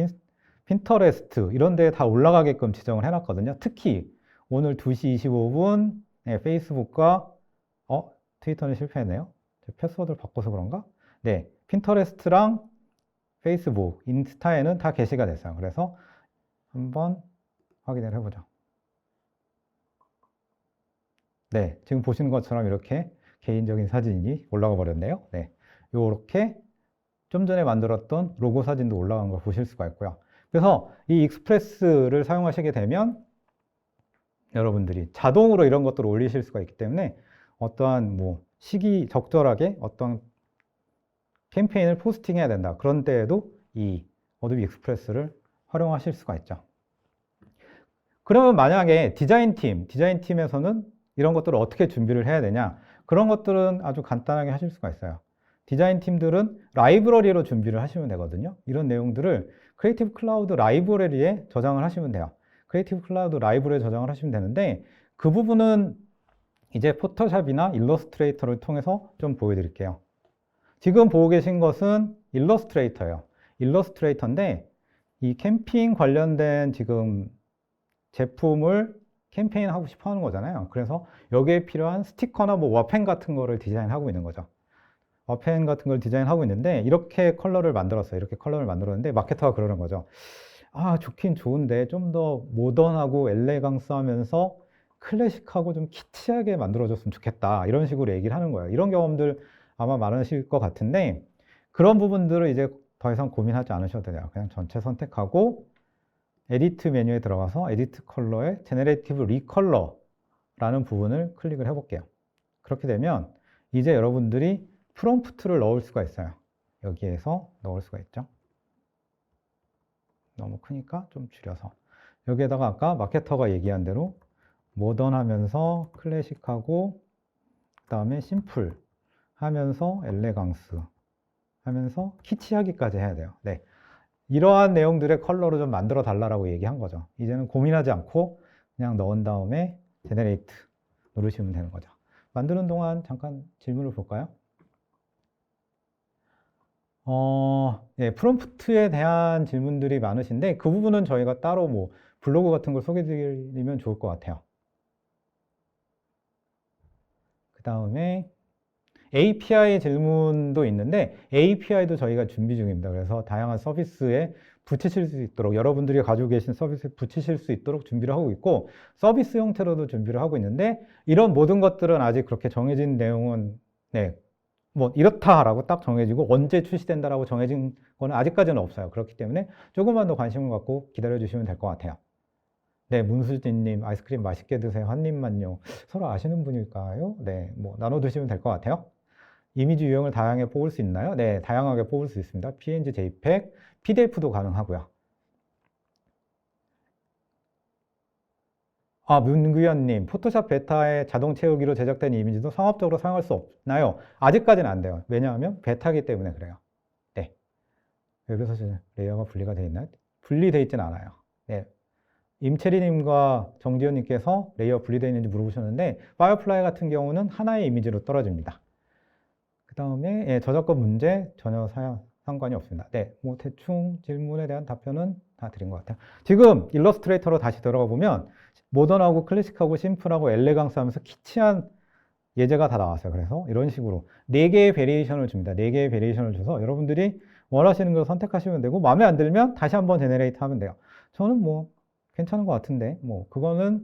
핀터레스트 이런 데에 다 올라가게끔 지정을 해놨거든요. 특히 오늘 2시 25분 페이스북과 트위터는 실패했네요. 패스워드를 바꿔서 그런가? 네, 핀터레스트랑 페이스북, 인스타에는 다 게시가 됐어요. 그래서 한번 확인을 해보죠. 네, 지금 보시는 것처럼 이렇게 개인적인 사진이 올라가 버렸네요. 네, 이렇게 좀 전에 만들었던 로고 사진도 올라간 걸 보실 수가 있고요. 그래서 이 익스프레스를 사용하시게 되면 여러분들이 자동으로 이런 것들을 올리실 수가 있기 때문에 어떠한 뭐 시기 적절하게 어떤 캠페인을 포스팅해야 된다. 그런 때에도 이 어도비 익스프레스를 활용하실 수가 있죠. 그러면 만약에 디자인팀에서는 이런 것들을 어떻게 준비를 해야 되냐? 그런 것들은 아주 간단하게 하실 수가 있어요. 디자인팀들은 라이브러리로 준비를 하시면 되거든요. 이런 내용들을 크리에이티브 클라우드 라이브러리에 저장을 하시면 돼요. 크리에이티브 클라우드 라이브러리에 저장을 하시면 되는데 그 부분은 이제 포토샵이나 일러스트레이터를 통해서 좀 보여드릴게요. 지금 보고 계신 것은 일러스트레이터예요. 일러스트레이터인데 이 캠핑 관련된 지금 제품을 캠페인하고 싶어 하는 거잖아요. 그래서 여기에 필요한 스티커나 뭐 와펜 같은 거를 디자인하고 있는 거죠. 와펜 같은 걸 디자인하고 있는데 이렇게 컬러를 만들었어요. 이렇게 컬러를 만들었는데 마케터가 그러는 거죠. 좋긴 좋은데 좀 더 모던하고 엘레강스하면서 클래식하고 좀 키치하게 만들어줬으면 좋겠다. 이런 식으로 얘기를 하는 거예요. 이런 경험들 아마 많으실 것 같은데 그런 부분들을 이제 더 이상 고민하지 않으셔도 돼요. 그냥 전체 선택하고 에디트 메뉴에 들어가서 에디트 컬러에 제네레이티브 리컬러라는 부분을 클릭을 해볼게요. 그렇게 되면 이제 여러분들이 프롬프트를 넣을 수가 있어요. 여기에서 넣을 수가 있죠. 너무 크니까 좀 줄여서 여기에다가 아까 마케터가 얘기한 대로 모던하면서 클래식하고 그 다음에 심플 하면서 엘레강스 하면서 키치하기까지 해야 돼요. 네, 이러한 내용들의 컬러를 좀 만들어 달라고 얘기한 거죠. 이제는 고민하지 않고 그냥 넣은 다음에 제네레이트 누르시면 되는 거죠. 만드는 동안 잠깐 질문을 볼까요? 프롬프트에 대한 질문들이 많으신데 그 부분은 저희가 따로 뭐 블로그 같은 걸 소개해 드리면 좋을 것 같아요. 그 다음에 API 질문도 있는데 API도 저희가 준비 중입니다. 그래서 다양한 서비스에 붙이실 수 있도록 여러분들이 가지고 계신 서비스에 붙이실 수 있도록 준비를 하고 있고 서비스 형태로도 준비를 하고 있는데 이런 모든 것들은 아직 그렇게 정해진 내용은 뭐 이렇다라고 딱 정해지고 언제 출시된다라고 정해진 거는 아직까지는 없어요. 그렇기 때문에 조금만 더 관심을 갖고 기다려 주시면 될 것 같아요. 네, 문수진님 아이스크림 맛있게 드세요. 한 입만요. 서로 아시는 분일까요? 네, 뭐 나눠 드시면 될 것 같아요. 이미지 유형을 다양하게 뽑을 수 있나요? 네, 다양하게 뽑을 수 있습니다. PNG, JPEG, PDF도 가능하고요. 문구현님, 포토샵 베타에 자동 채우기로 제작된 이미지도 상업적으로 사용할 수 없나요? 아직까지는 안 돼요. 왜냐하면 베타기 때문에 그래요. 네. 여기서 레이어가 분리가 되어 있나요? 분리되어 있지는 않아요. 네. 임채리님과 정지현님께서 레이어 분리되어 있는지 물어보셨는데 파이어플라이 같은 경우는 하나의 이미지로 떨어집니다. 그 다음에 저작권 문제 전혀 상관이 없습니다. 네, 뭐 대충 질문에 대한 답변은 다 드린 것 같아요. 지금 일러스트레이터로 다시 들어가 보면 모던하고 클래식하고 심플하고 엘레강스 하면서 키치한 예제가 다 나왔어요. 그래서 이런 식으로 4개의 베리에이션을 줍니다. 4개의 베리에이션을 줘서 여러분들이 원하시는 걸 선택하시면 되고 마음에 안 들면 다시 한번 제네레이트 하면 돼요. 저는 뭐 괜찮은 것 같은데 뭐 그거는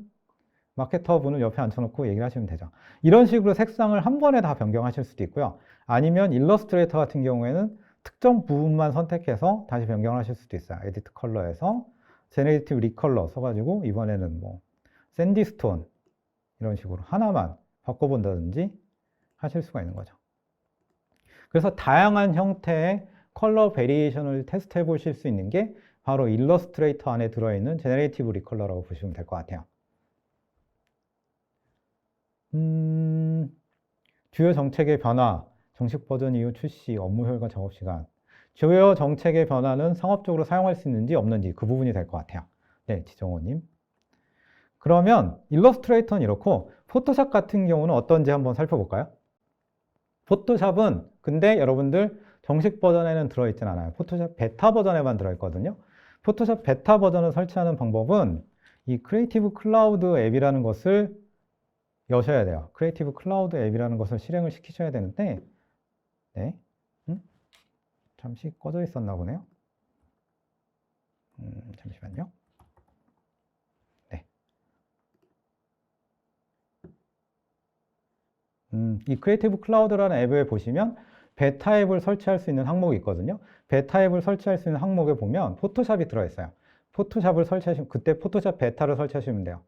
마케터 분을 옆에 앉혀놓고 얘기를 하시면 되죠. 이런 식으로 색상을 한 번에 다 변경하실 수도 있고요. 아니면 일러스트레이터 같은 경우에는 특정 부분만 선택해서 다시 변경을 하실 수도 있어요. 에디트 컬러에서 제네레이티브 리컬러 써가지고 이번에는 뭐 샌디스톤 이런 식으로 하나만 바꿔본다든지 하실 수가 있는 거죠. 그래서 다양한 형태의 컬러 베리에이션을 테스트 해보실 수 있는 게 바로 일러스트레이터 안에 들어있는 제네레이티브 리컬러라고 보시면 될 것 같아요. 주요 정책의 변화, 정식 버전 이후 출시, 업무 효율과 작업 시간. 주요 정책의 변화는 상업적으로 사용할 수 있는지 없는지 그 부분이 될 것 같아요. 네, 지정호님. 그러면 일러스트레이터는 이렇고 포토샵 같은 경우는 어떤지 한번 살펴볼까요? 포토샵은 근데 여러분들 정식 버전에는 들어있진 않아요. 포토샵 베타 버전에만 들어있거든요. 포토샵 베타 버전을 설치하는 방법은 이 크리에이티브 클라우드 앱이라는 것을 여셔야 돼요. 크리에이티브 클라우드 앱이라는 것을 실행을 시키셔야 되는데 네, 잠시 꺼져 있었나 보네요. 잠시만요. 네. 이 크리에이티브 클라우드라는 앱에 보시면 베타 앱을 설치할 수 있는 항목이 있거든요. 베타 앱을 설치할 수 있는 항목에 보면 포토샵이 들어있어요. 포토샵을 설치하시면 그때 포토샵 베타를 설치하시면 돼요.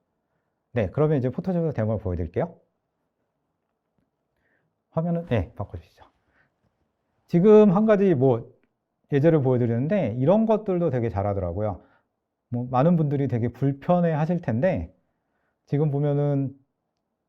네, 그러면 이제 포토샵에서 데모를 보여드릴게요. 화면은 네, 바꿔주시죠. 지금 한 가지 뭐 예제를 보여드리는데 이런 것들도 되게 잘하더라고요. 뭐 많은 분들이 되게 불편해 하실 텐데 지금 보면은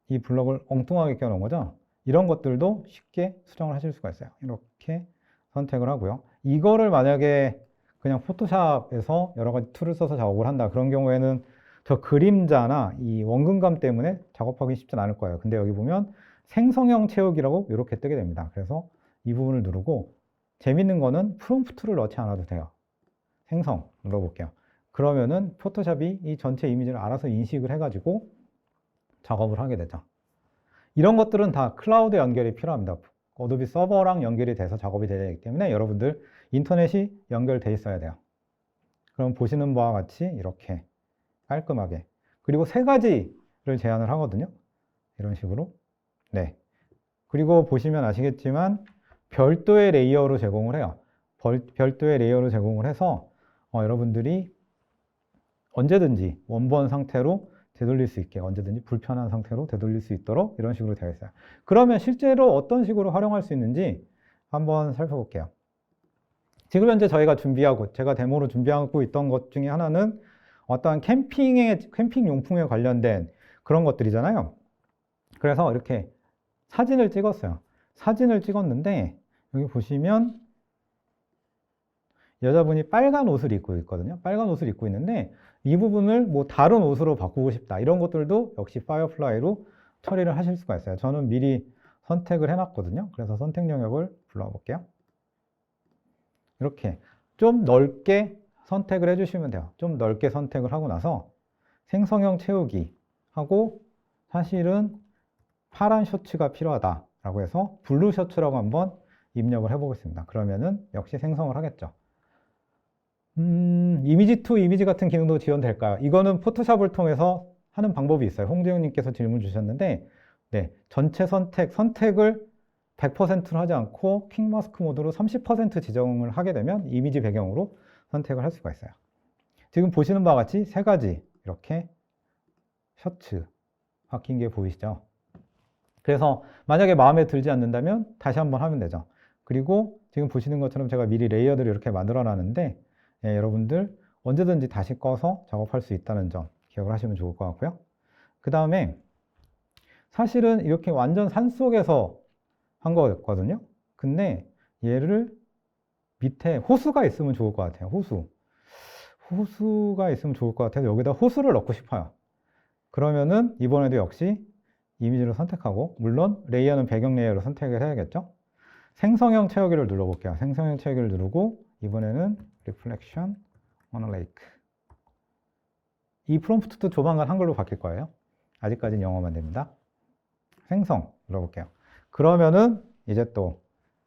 이 블럭을 엉뚱하게 껴놓은 거죠. 이런 것들도 쉽게 수정을 하실 수가 있어요. 이렇게 선택을 하고요. 이거를 만약에 그냥 포토샵에서 여러 가지 툴을 써서 작업을 한다. 그런 경우에는 저 그림자나 이 원근감 때문에 작업하기 쉽진 않을 거예요. 근데 여기 보면 생성형 채우기라고 이렇게 뜨게 됩니다. 그래서 이 부분을 누르고 재밌는 거는 프롬프트를 넣지 않아도 돼요. 생성 눌러볼게요. 그러면은 포토샵이 이 전체 이미지를 알아서 인식을 해가지고 작업을 하게 되죠. 이런 것들은 다 클라우드 연결이 필요합니다. 어도비 서버랑 연결이 돼서 작업이 되야 되기 때문에 여러분들 인터넷이 연결돼 있어야 돼요. 그럼 보시는 바와 같이 이렇게 깔끔하게 그리고 3가지를 제한을 하거든요. 이런 식으로 네. 그리고 보시면 아시겠지만 별도의 레이어로 제공을 해요. 별도의 레이어로 제공을 해서 여러분들이 언제든지 원본 상태로 되돌릴 수 있게 언제든지 불편한 상태로 되돌릴 수 있도록 이런 식으로 되어 있어요. 그러면 실제로 어떤 식으로 활용할 수 있는지 한번 살펴볼게요. 지금 현재 저희가 준비하고 제가 데모로 준비하고 있던 것 중에 하나는 어떠한 캠핑 용품에 관련된 그런 것들이잖아요. 그래서 이렇게 사진을 찍었어요. 사진을 찍었는데 여기 보시면 여자분이 빨간 옷을 입고 있거든요. 빨간 옷을 입고 있는데 이 부분을 뭐 다른 옷으로 바꾸고 싶다. 이런 것들도 역시 파이어플라이로 처리를 하실 수가 있어요. 저는 미리 선택을 해놨거든요. 그래서 선택 영역을 불러와 볼게요. 이렇게 좀 넓게 선택을 해주시면 돼요. 좀 넓게 선택을 하고 나서 생성형 채우기 하고 사실은 파란 셔츠가 필요하다라고 해서 블루 셔츠라고 한번 입력을 해보겠습니다. 그러면은 역시 생성을 하겠죠. 이미지 투 이미지 같은 기능도 지원될까요? 이거는 포토샵을 통해서 하는 방법이 있어요. 홍재영님께서 질문 주셨는데, 네, 전체 선택을 100%로 하지 않고 퀵 마스크 모드로 30% 지정을 하게 되면 이미지 배경으로 선택을 할 수가 있어요. 지금 보시는 바와 같이 3가지 이렇게 셔츠 바뀐 게 보이시죠? 그래서 만약에 마음에 들지 않는다면 다시 한번 하면 되죠. 그리고 지금 보시는 것처럼 제가 미리 레이어들을 이렇게 만들어 놨는데 여러분들 언제든지 다시 꺼서 작업할 수 있다는 점 기억을 하시면 좋을 것 같고요. 그 다음에 사실은 이렇게 완전 산속에서 한 거였거든요. 근데 얘를 밑에 호수가 있으면 좋을 것 같아요. 호수가 있으면 좋을 것 같아서 여기다 호수를 넣고 싶어요. 그러면은 이번에도 역시 이미지를 선택하고 물론 레이어는 배경 레이어로 선택을 해야겠죠. 생성형 채우기를 눌러볼게요. 생성형 채우기를 누르고 이번에는 리플렉션 on a lake. 이 프롬프트도 조만간 한글로 바뀔 거예요. 아직까지는 영어만 됩니다. 생성 눌러볼게요. 그러면은 이제 또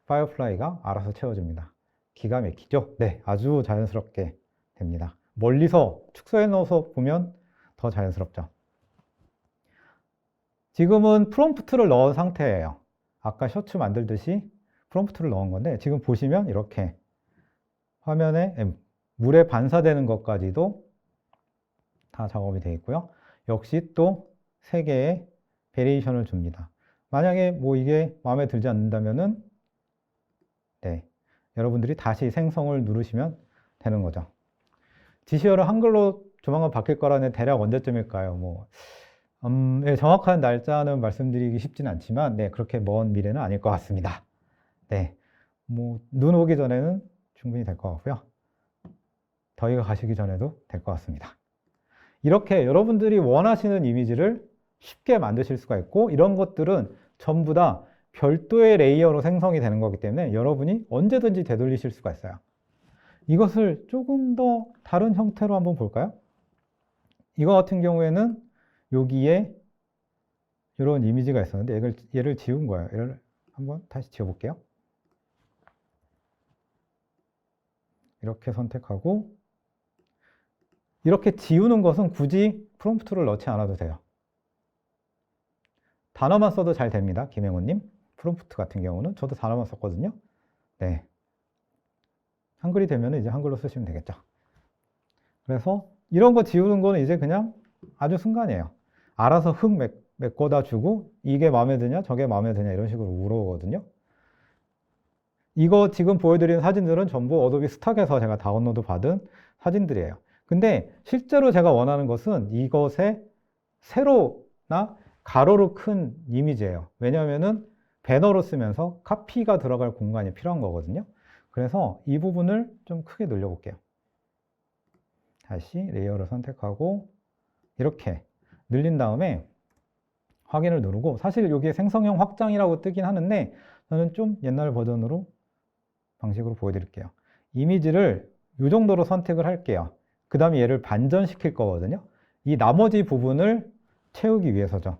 파이어플라이가 알아서 채워줍니다. 기가 막히죠? 네, 아주 자연스럽게 됩니다. 멀리서 축소해 넣어서 보면 더 자연스럽죠. 지금은 프롬프트를 넣은 상태예요. 아까 셔츠 만들듯이 프롬프트를 넣은 건데 지금 보시면 이렇게 화면에 물에 반사되는 것까지도 다 작업이 되어 있고요. 역시 또 3개의 베리에이션을 줍니다. 만약에 뭐 이게 마음에 들지 않는다면은 네, 여러분들이 다시 생성을 누르시면 되는 거죠. 지시어를 한글로 조만간 바뀔 거라는 대략 언제쯤일까요? 뭐 네, 정확한 날짜는 말씀드리기 쉽진 않지만 네, 그렇게 먼 미래는 아닐 것 같습니다. 네, 뭐 눈 오기 전에는 충분히 될 것 같고요. 더위가 가시기 전에도 될 것 같습니다. 이렇게 여러분들이 원하시는 이미지를 쉽게 만드실 수가 있고 이런 것들은 전부 다 별도의 레이어로 생성이 되는 거기 때문에 여러분이 언제든지 되돌리실 수가 있어요. 이것을 조금 더 다른 형태로 한번 볼까요? 이거 같은 경우에는 여기에 이런 이미지가 있었는데 얘를 지운 거예요. 얘를 한번 다시 지워볼게요. 이렇게 선택하고 이렇게 지우는 것은 굳이 프롬프트를 넣지 않아도 돼요. 단어만 써도 잘 됩니다. 김행호님. 프롬프트 같은 경우는 저도 단어만 썼거든요. 네. 한글이 되면 이제 한글로 쓰시면 되겠죠. 그래서 이런 거 지우는 거는 이제 그냥 아주 순간이에요. 알아서 흙 메꿔다 주고 이게 마음에 드냐 저게 마음에 드냐 이런 식으로 물어보거든요. 이거 지금 보여드리는 사진들은 전부 어도비 스탁에서 제가 다운로드 받은 사진들이에요. 근데 실제로 제가 원하는 것은 이것의 세로나 가로로 큰 이미지예요. 왜냐하면은 배너로 쓰면서 카피가 들어갈 공간이 필요한 거거든요. 그래서 이 부분을 좀 크게 늘려볼게요. 다시 레이어를 선택하고 이렇게 늘린 다음에 확인을 누르고 사실 여기에 생성형 확장이라고 뜨긴 하는데 저는 좀 옛날 버전으로 방식으로 보여드릴게요. 이미지를 이 정도로 선택을 할게요. 그 다음에 얘를 반전시킬 거거든요. 이 나머지 부분을 채우기 위해서죠.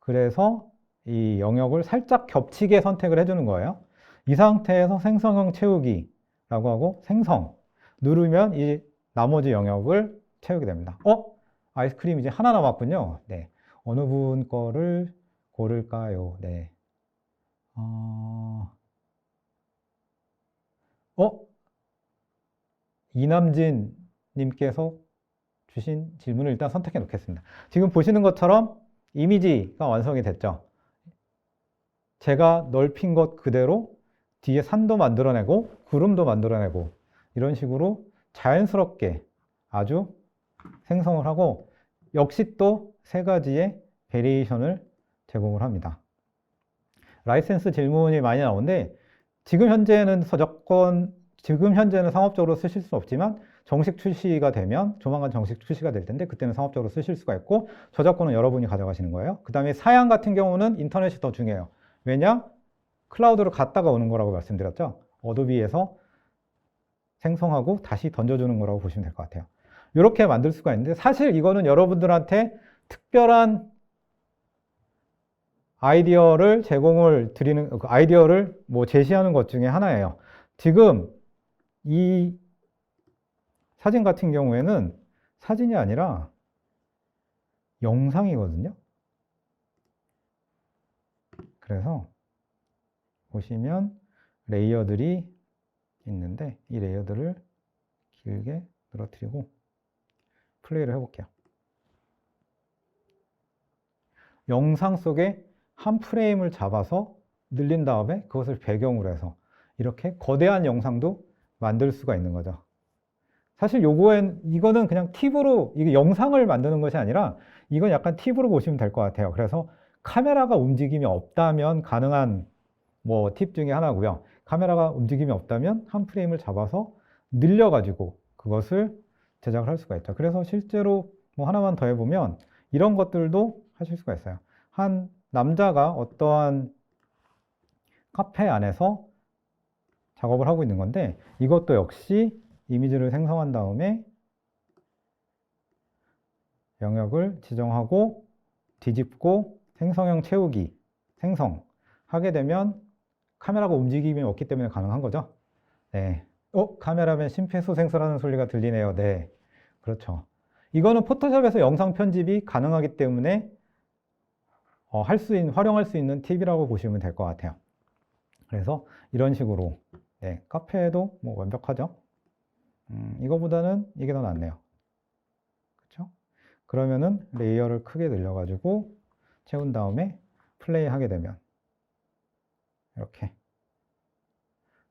그래서 이 영역을 살짝 겹치게 선택을 해주는 거예요. 이 상태에서 생성형 채우기라고 하고 생성 누르면 이 나머지 영역을 채우게 됩니다. 아이스크림 이제 하나 남았군요. 네. 어느 분 거를 고를까요? 네. 이남진 님께서 주신 질문을 일단 선택해 놓겠습니다. 지금 보시는 것처럼 이미지가 완성이 됐죠. 제가 넓힌 것 그대로 뒤에 산도 만들어내고 구름도 만들어내고 이런 식으로 자연스럽게 아주 생성을 하고 역시 또 3가지의 베리에이션을 제공을 합니다. 라이센스 질문이 많이 나오는데 지금 현재는 상업적으로 쓰실 수 없지만 정식 출시가 되면 조만간 정식 출시가 될 텐데 그때는 상업적으로 쓰실 수가 있고 저작권은 여러분이 가져가시는 거예요. 그 다음에 사양 같은 경우는 인터넷이 더 중요해요. 왜냐? 클라우드로 갔다가 오는 거라고 말씀드렸죠. 어도비에서 생성하고 다시 던져주는 거라고 보시면 될 것 같아요. 이렇게 만들 수가 있는데 사실 이거는 여러분들한테 특별한 아이디어를 아이디어를 뭐 제시하는 것 중에 하나예요. 지금 이 사진 같은 경우에는 사진이 아니라 영상이거든요. 그래서 보시면 레이어들이 있는데 이 레이어들을 길게 늘어뜨리고 플레이를 해볼게요. 영상 속에 한 프레임을 잡아서 늘린 다음에 그것을 배경으로 해서 이렇게 거대한 영상도 만들 수가 있는 거죠. 사실 이거는 그냥 팁으로, 이게 영상을 만드는 것이 아니라 이건 약간 팁으로 보시면 될 것 같아요. 그래서 카메라가 움직임이 없다면 가능한 뭐 팁 중에 하나고요. 카메라가 움직임이 없다면 한 프레임을 잡아서 늘려가지고 그것을 제작을 할 수가 있죠. 그래서 실제로 뭐 하나만 더 해보면 이런 것들도 하실 수가 있어요. 한 남자가 어떠한 카페 안에서 작업을 하고 있는 건데, 이것도 역시 이미지를 생성한 다음에 영역을 지정하고 뒤집고 생성형 채우기, 생성하게 되면 카메라가 움직임이 없기 때문에 가능한 거죠. 네. 카메라면 심폐소생술하는 소리가 들리네요. 네. 그렇죠. 이거는 포토샵에서 영상 편집이 가능하기 때문에 활용할 수 있는 팁이라고 보시면 될 것 같아요. 그래서 이런 식으로, 네, 카페에도 뭐 완벽하죠. 이거보다는 이게 더 낫네요. 그렇죠? 그러면은 레이어를 크게 늘려가지고 채운 다음에 플레이 하게 되면 이렇게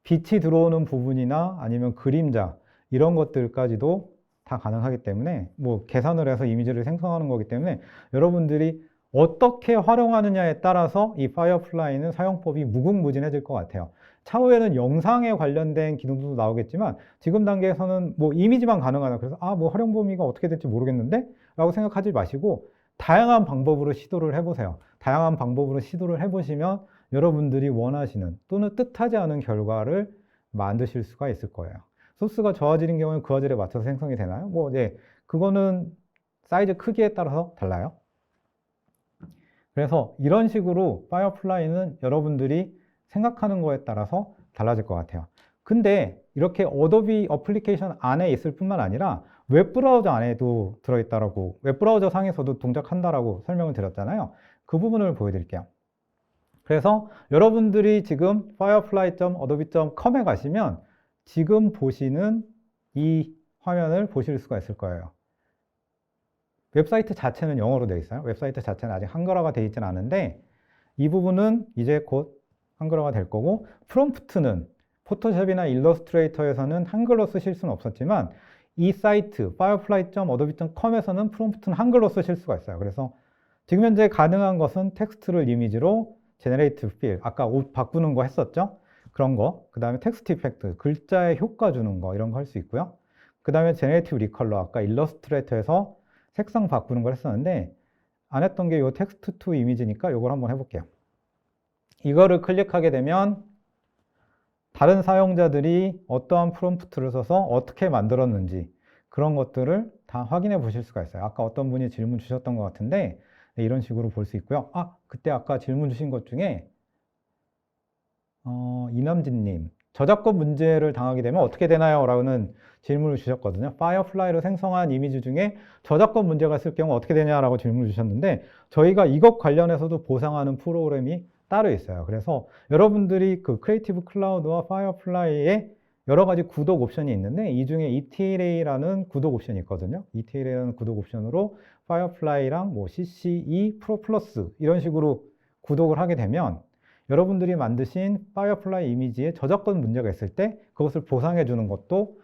빛이 들어오는 부분이나 아니면 그림자 이런 것들까지도 다 가능하기 때문에 뭐 계산을 해서 이미지를 생성하는 거기 때문에 여러분들이 어떻게 활용하느냐에 따라서 이 파이어플라이는 사용법이 무궁무진해질 것 같아요. 차후에는 영상에 관련된 기능도 나오겠지만 지금 단계에서는 뭐 이미지만 가능하다. 그래서 뭐 활용 범위가 어떻게 될지 모르겠는데? 라고 생각하지 마시고 다양한 방법으로 시도를 해보세요. 다양한 방법으로 시도를 해보시면 여러분들이 원하시는 또는 뜻하지 않은 결과를 만드실 수가 있을 거예요. 소스가 저화질인 경우는 그 화질에 맞춰서 생성이 되나요? 네. 그거는 사이즈 크기에 따라서 달라요. 그래서 이런 식으로 파이어플라이는 여러분들이 생각하는 거에 따라서 달라질 것 같아요. 근데 이렇게 어도비 어플리케이션 안에 있을 뿐만 아니라 웹브라우저 안에도 들어있다라고, 웹브라우저 상에서도 동작한다라고 설명을 드렸잖아요. 그 부분을 보여드릴게요. 그래서 여러분들이 지금 firefly.adobe.com에 가시면 지금 보시는 이 화면을 보실 수가 있을 거예요. 웹사이트 자체는 영어로 되어 있어요. 웹사이트 자체는 아직 한글화가 되어 있지는 않은데 이 부분은 이제 곧 한글화가 될 거고, 프롬프트는 포토샵이나 일러스트레이터에서는 한글로 쓰실 수는 없었지만 이 사이트 firefly.adobe.com에서는 프롬프트는 한글로 쓰실 수가 있어요. 그래서 지금 현재 가능한 것은 텍스트를 이미지로 제너레이티브 필, 아까 옷 바꾸는 거 했었죠? 그런 거, 그 다음에 텍스트 이펙트, 글자에 효과 주는 거 이런 거 할 수 있고요. 그 다음에 제너레이티브 리컬러, 아까 일러스트레이터에서 색상 바꾸는 걸 했었는데 안 했던 게 이 텍스트 투 이미지니까 이걸 한번 해볼게요. 이거를 클릭하게 되면 다른 사용자들이 어떠한 프롬프트를 써서 어떻게 만들었는지 그런 것들을 다 확인해 보실 수가 있어요. 아까 어떤 분이 질문 주셨던 것 같은데 네, 이런 식으로 볼 수 있고요. 그때 아까 질문 주신 것 중에 이남진님, 저작권 문제를 당하게 되면 어떻게 되나요? 라는 질문을 주셨거든요. 파이어플라이로 생성한 이미지 중에 저작권 문제가 있을 경우 어떻게 되냐라고 질문을 주셨는데 저희가 이것 관련해서도 보상하는 프로그램이 따로 있어요. 그래서 여러분들이 그 크리에이티브 클라우드와 파이어플라이에 여러 가지 구독 옵션이 있는데 이 중에 ETLA라는 구독 옵션이 있거든요. ETLA라는 구독 옵션으로 파이어플라이랑 뭐 CC2 프로 플러스 이런 식으로 구독을 하게 되면 여러분들이 만드신 파이어플라이 이미지에 저작권 문제가 있을 때 그것을 보상해 주는 것도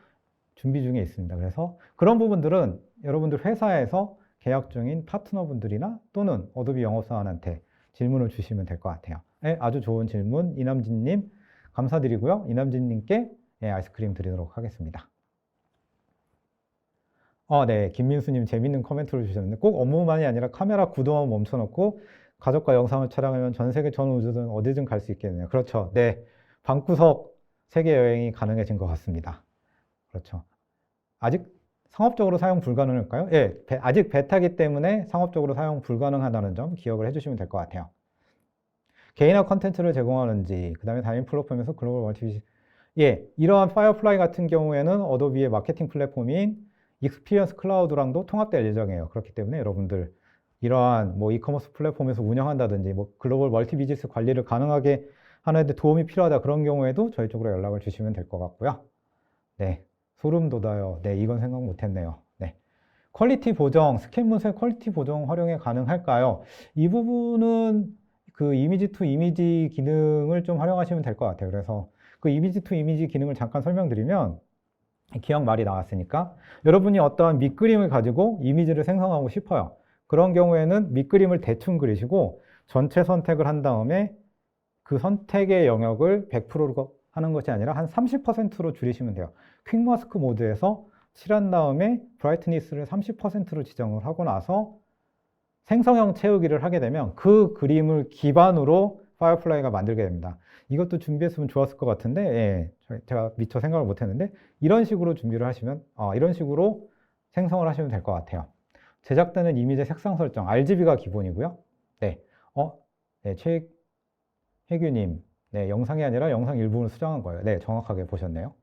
준비 중에 있습니다. 그래서 그런 부분들은 여러분들 회사에서 계약 중인 파트너분들이나 또는 어도비 영업사원한테 질문을 주시면 될 것 같아요. 네, 아주 좋은 질문 이남진님 감사드리고요. 이남진님께 아이스크림 드리도록 하겠습니다. 네, 김민수님 재밌는 코멘트를 주셨는데 꼭 업무만이 아니라 카메라 구동하고 멈춰놓고 가족과 영상을 촬영하면 전 세계 전 우주든 어디든 갈 수 있겠네요. 그렇죠. 네, 방구석 세계 여행이 가능해진 것 같습니다. 그렇죠. 아직 상업적으로 사용 불가능할까요? 예, 아직 베타기 때문에 상업적으로 사용 불가능하다는 점 기억을 해주시면 될 것 같아요. 개인화 컨텐츠를 제공하는지, 그 다음에 다른 플랫폼에서 글로벌 멀티, 이러한 파이어플라이 같은 경우에는 어도비의 마케팅 플랫폼인 익스피리언스 클라우드랑도 통합될 예정이에요. 그렇기 때문에 여러분들 이러한 뭐 이커머스 플랫폼에서 운영한다든지 뭐 글로벌 멀티 비즈니스 관리를 가능하게 하는 데 도움이 필요하다 그런 경우에도 저희 쪽으로 연락을 주시면 될 것 같고요. 네, 소름 돋아요. 네, 이건 생각 못했네요. 네, 퀄리티 보정, 스캔 문서의 퀄리티 보정 활용이 가능할까요? 이 부분은 그 이미지 투 이미지 기능을 좀 활용하시면 될 것 같아요. 그래서 그 이미지 투 이미지 기능을 잠깐 설명드리면 기억 말이 나왔으니까 여러분이 어떠한 밑그림을 가지고 이미지를 생성하고 싶어요. 그런 경우에는 밑그림을 대충 그리시고 전체 선택을 한 다음에 그 선택의 영역을 100%로 하는 것이 아니라 한 30%로 줄이시면 돼요. 퀵 마스크 모드에서 칠한 다음에 브라이트니스를 30%로 지정을 하고 나서 생성형 채우기를 하게 되면 그 그림을 기반으로 파이어플라이가 만들게 됩니다. 이것도 준비했으면 좋았을 것 같은데, 제가 미처 생각을 못 했는데, 이런 식으로 준비를 하시면, 이런 식으로 생성을 하시면 될 것 같아요. 제작되는 이미지 색상 설정, RGB가 기본이고요. 네, 최혜규님, 네, 영상이 아니라 영상 일부분을 수정한 거예요. 네, 정확하게 보셨네요.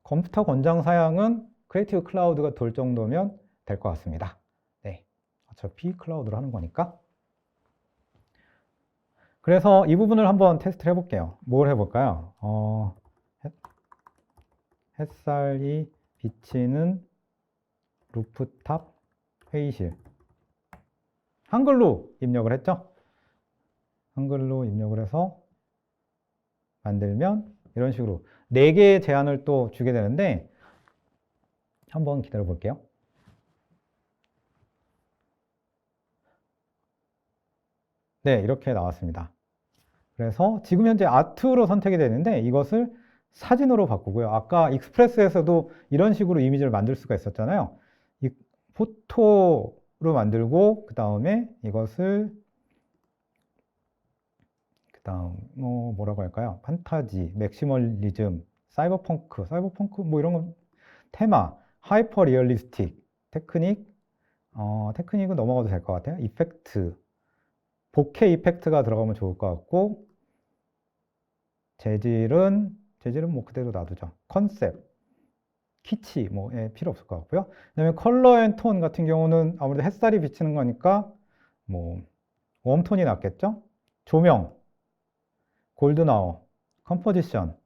컴퓨터 권장 사양은 크리에이티브 클라우드가 돌 정도면 될 것 같습니다. 네, 어차피 클라우드로 하는 거니까. 그래서 이 부분을 한번 테스트를 해볼게요. 뭘 해볼까요? 햇살이 비치는 루프탑 회의실. 한글로 입력을 했죠? 한글로 입력을 해서 만들면 이런 식으로 4개의 제안을 또 주게 되는데 한번 기다려 볼게요. 네, 이렇게 나왔습니다. 그래서 지금 현재 아트로 선택이 되는데 이것을 사진으로 바꾸고요. 아까 익스프레스에서도 이런 식으로 이미지를 만들 수가 있었잖아요. 이 포토로 만들고 그 다음에 이것을 그 다음 뭐라고 할까요? 판타지, 맥시멀리즘, 사이버펑크 뭐 이런 건 테마, 하이퍼 리얼리스틱, 테크닉, 테크닉은 넘어가도 될 것 같아요. 이펙트, 보케 이펙트가 들어가면 좋을 것 같고 재질은 뭐 그대로 놔두죠. 컨셉, 키치 필요 없을 것 같고요. 그다음에 컬러 앤 톤 같은 경우는 아무래도 햇살이 비치는 거니까 뭐 웜톤이 낫겠죠. 조명, 골든 아워, 컴포지션,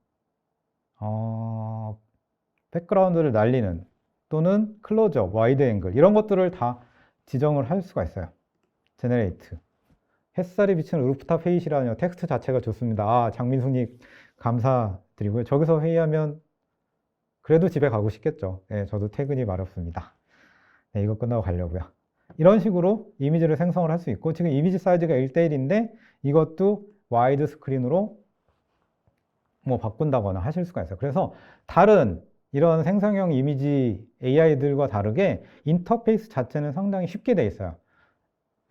백그라운드를 날리는 또는 클로즈업, 와이드 앵글 이런 것들을 다 지정을 할 수가 있어요. 제너레이트. 햇살이 비치는 루프탑 회의실이라는 텍스트 자체가 좋습니다. 장민숙님 감사드리고요. 저기서 회의하면 그래도 집에 가고 싶겠죠. 네, 저도 퇴근이 마렵습니다. 네, 이거 끝나고 가려고요. 이런 식으로 이미지를 생성을 할 수 있고 지금 이미지 사이즈가 1:1인데 이것도 와이드 스크린으로 뭐 바꾼다거나 하실 수가 있어요. 그래서 다른 이런 생성형 이미지 AI들과 다르게 인터페이스 자체는 상당히 쉽게 돼 있어요.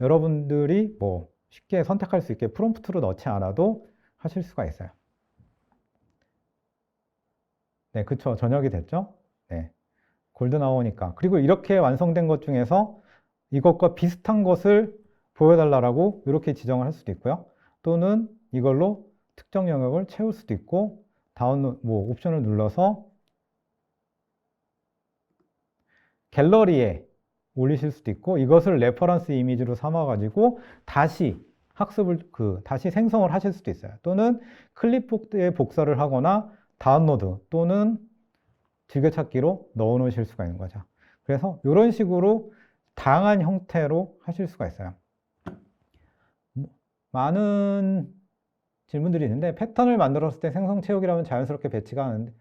여러분들이 뭐 쉽게 선택할 수 있게 프롬프트로 넣지 않아도 하실 수가 있어요. 네, 그쵸. 저녁이 됐죠? 네. 골든 아워니까. 그리고 이렇게 완성된 것 중에서 이것과 비슷한 것을 보여달라고 이렇게 지정을 할 수도 있고요. 또는 이걸로 특정 영역을 채울 수도 있고 다운로드 옵션을 눌러서 갤러리에 올리실 수도 있고 이것을 레퍼런스 이미지로 삼아 가지고 다시 학습을 다시 생성을 하실 수도 있어요. 또는 클립보드에 복사를 하거나 다운로드 또는 즐겨찾기로 넣어 놓으실 수가 있는 거죠. 그래서 이런 식으로 다양한 형태로 하실 수가 있어요. 많은 질문들이 있는데 패턴을 만들었을 때 생성 채우기라면 자연스럽게 배치가 하는데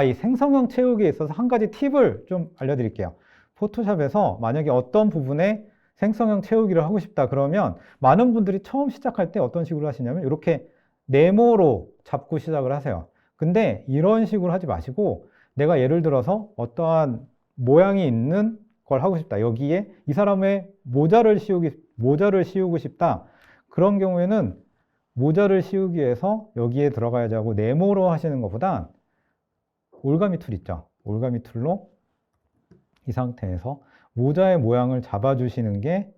이 생성형 채우기에 있어서 한 가지 팁을 좀 알려드릴게요. 포토샵에서 만약에 어떤 부분에 생성형 채우기를 하고 싶다 그러면 많은 분들이 처음 시작할 때 어떤 식으로 하시냐면 이렇게 네모로 잡고 시작을 하세요. 근데 이런 식으로 하지 마시고 내가 예를 들어서 어떠한 모양이 있는 걸 하고 싶다. 여기에 이 사람의 모자를 씌우고 싶다. 그런 경우에는 모자를 씌우기 위해서 여기에 들어가야지 하고 네모로 하시는 것보다 올가미 툴 있죠. 올가미 툴로 이 상태에서 모자의 모양을 잡아주시는 게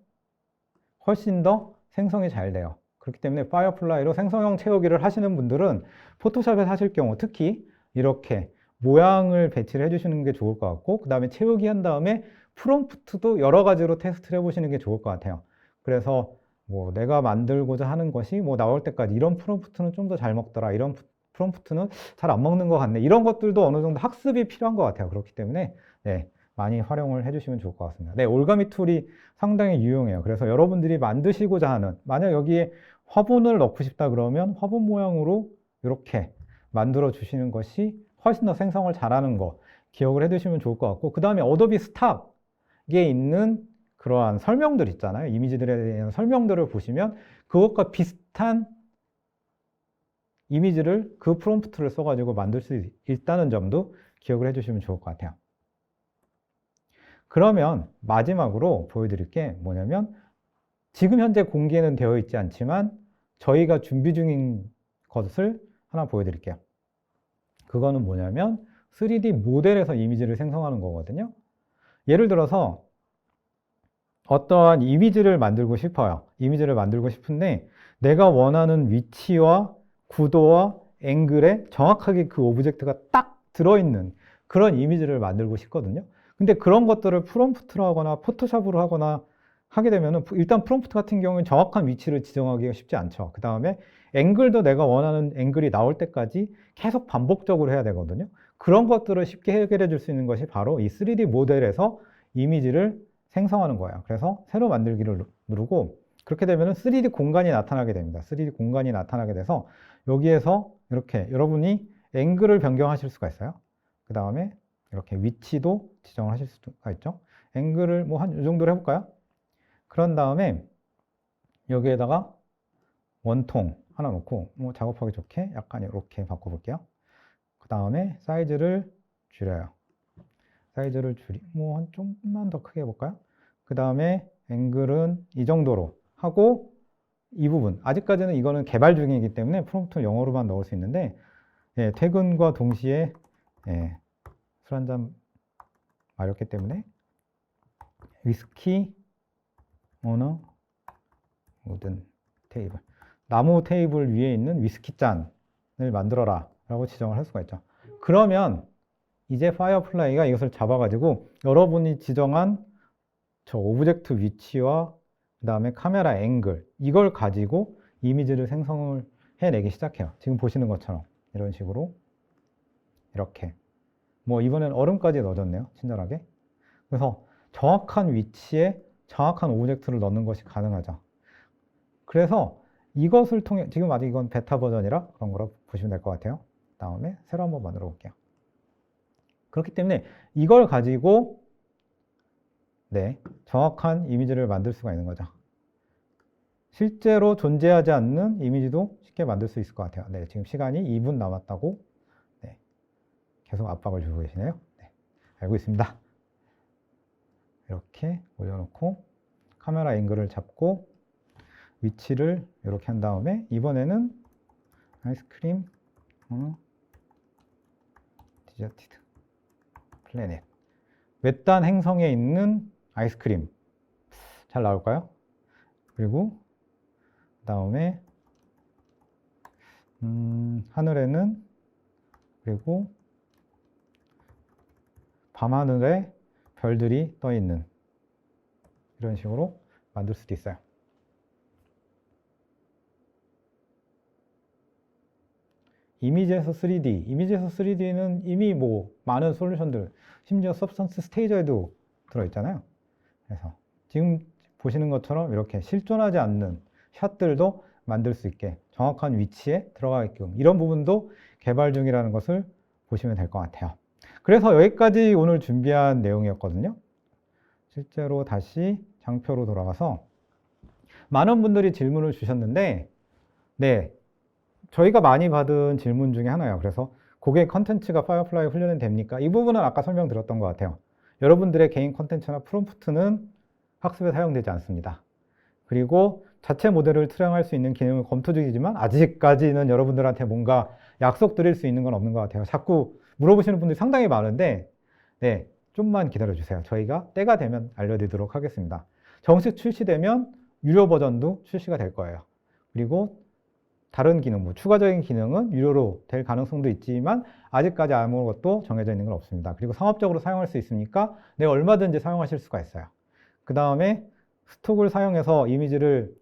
훨씬 더 생성이 잘 돼요. 그렇기 때문에 파이어플라이로 생성형 채우기를 하시는 분들은 포토샵에서 하실 경우 특히 이렇게 모양을 배치를 해주시는 게 좋을 것 같고 그 다음에 채우기 한 다음에 프롬프트도 여러 가지로 테스트를 해보시는 게 좋을 것 같아요. 그래서 뭐 내가 만들고자 하는 것이 뭐 나올 때까지 이런 프롬프트는 좀 더 잘 먹더라, 이런 프롬프트는 잘 안 먹는 것 같네, 이런 것들도 어느 정도 학습이 필요한 것 같아요. 그렇기 때문에 네, 많이 활용을 해주시면 좋을 것 같습니다. 네, 올가미 툴이 상당히 유용해요. 그래서 여러분들이 만드시고자 하는, 만약 여기에 화분을 넣고 싶다 그러면 화분 모양으로 이렇게 만들어 주시는 것이 훨씬 더 생성을 잘하는 거 기억을 해두시면 좋을 것 같고, 그 다음에 어도비 스탁에 있는 그러한 설명들 있잖아요. 이미지들에 대한 설명들을 보시면 그것과 비슷한 이미지를 그 프롬프트를 써가지고 만들 수 있다는 점도 기억을 해주시면 좋을 것 같아요. 그러면 마지막으로 보여드릴 게 뭐냐면 지금 현재 공개는 되어 있지 않지만 저희가 준비 중인 것을 하나 보여드릴게요. 그거는 뭐냐면 3D 모델에서 이미지를 생성하는 거거든요. 예를 들어서 어떠한 이미지를 만들고 싶어요. 이미지를 만들고 싶은데 내가 원하는 위치와 구도와 앵글에 정확하게 그 오브젝트가 딱 들어있는 그런 이미지를 만들고 싶거든요. 근데 그런 것들을 프롬프트로 하거나 포토샵으로 하거나 하게 되면은 일단 프롬프트 같은 경우는 정확한 위치를 지정하기가 쉽지 않죠. 그 다음에 앵글도 내가 원하는 앵글이 나올 때까지 계속 반복적으로 해야 되거든요. 그런 것들을 쉽게 해결해 줄 수 있는 것이 바로 이 3D 모델에서 이미지를 생성하는 거예요. 그래서 새로 만들기를 누르고 그렇게 되면 3D 공간이 나타나게 됩니다. 3D 공간이 나타나게 돼서 여기에서 이렇게 여러분이 앵글을 변경하실 수가 있어요. 그 다음에 이렇게 위치도 지정을 하실 수가 있죠. 앵글을 뭐 한 이 정도로 해볼까요? 그런 다음에 여기에다가 원통 하나 놓고 뭐 작업하기 좋게 약간 이렇게 바꿔볼게요. 그 다음에 사이즈를 줄여요. 사이즈를 뭐 한 좀만 더 크게 해볼까요? 그 다음에 앵글은 이 정도로 하고 이 부분 아직까지는 이거는 개발 중이기 때문에 프롬프트 영어로만 넣을 수 있는데 예, 퇴근과 동시에 예, 술 한잔 마렸기 때문에 위스키 오너 우든 테이블 나무 테이블 위에 있는 위스키 잔을 만들어라 라고 지정을 할 수가 있죠. 그러면 이제 파이어플라이가 이것을 잡아가지고 여러분이 지정한 저 오브젝트 위치와 그 다음에 카메라 앵글 이걸 가지고 이미지를 생성을 해내기 시작해요. 지금 보시는 것처럼 이런 식으로 이렇게 뭐 이번엔 얼음까지 넣어줬네요. 친절하게. 그래서 정확한 위치에 정확한 오브젝트를 넣는 것이 가능하죠. 그래서 이것을 통해 지금 아직 이건 베타 버전이라 그런 거라 보시면 될 것 같아요. 다음에 새로 한번 만들어 볼게요. 그렇기 때문에 이걸 가지고 네, 정확한 이미지를 만들 수가 있는 거죠. 실제로 존재하지 않는 이미지도 쉽게 만들 수 있을 것 같아요. 네, 지금 시간이 2분 남았다고 네, 계속 압박을 주고 계시네요. 네, 알고 있습니다. 이렇게 올려놓고 카메라 앵글을 잡고 위치를 이렇게 한 다음에 이번에는 아이스크림 디저티드 플래닛 외딴 행성에 있는 아이스크림 잘 나올까요? 그리고 그 다음에 하늘에는 그리고 밤하늘에 별들이 떠 있는 이런 식으로 만들 수도 있어요. 이미지에서 3D, 이미지에서 3D는 이미 뭐 많은 솔루션들, 심지어 서브스턴스 스테이저에도 들어있잖아요. 그래서 지금 보시는 것처럼 이렇게 실존하지 않는 샷들도 만들 수 있게 정확한 위치에 들어가게끔 이런 부분도 개발 중이라는 것을 보시면 될 것 같아요. 그래서 여기까지 오늘 준비한 내용이었거든요. 실제로 다시 장표로 돌아가서 많은 분들이 질문을 주셨는데 네, 저희가 많이 받은 질문 중에 하나예요. 그래서 고객 컨텐츠가 파이어플라이 훈련은 됩니까? 이 부분은 아까 설명드렸던 것 같아요. 여러분들의 개인 컨텐츠나 프롬프트는 학습에 사용되지 않습니다. 그리고 자체 모델을 트레이닝할 수 있는 기능을 검토 중이지만 아직까지는 여러분들한테 뭔가 약속 드릴 수 있는 건 없는 것 같아요. 자꾸 물어보시는 분들이 상당히 많은데 네, 좀만 기다려 주세요. 저희가 때가 되면 알려드리도록 하겠습니다. 정식 출시되면 유료 버전도 출시가 될 거예요. 그리고 다른 기능, 뭐 추가적인 기능은 유료로 될 가능성도 있지만 아직까지 아무것도 정해져 있는 건 없습니다. 그리고 상업적으로 사용할 수 있으니까 네, 얼마든지 사용하실 수가 있어요. 그 다음에 스톡을 사용해서 이미지를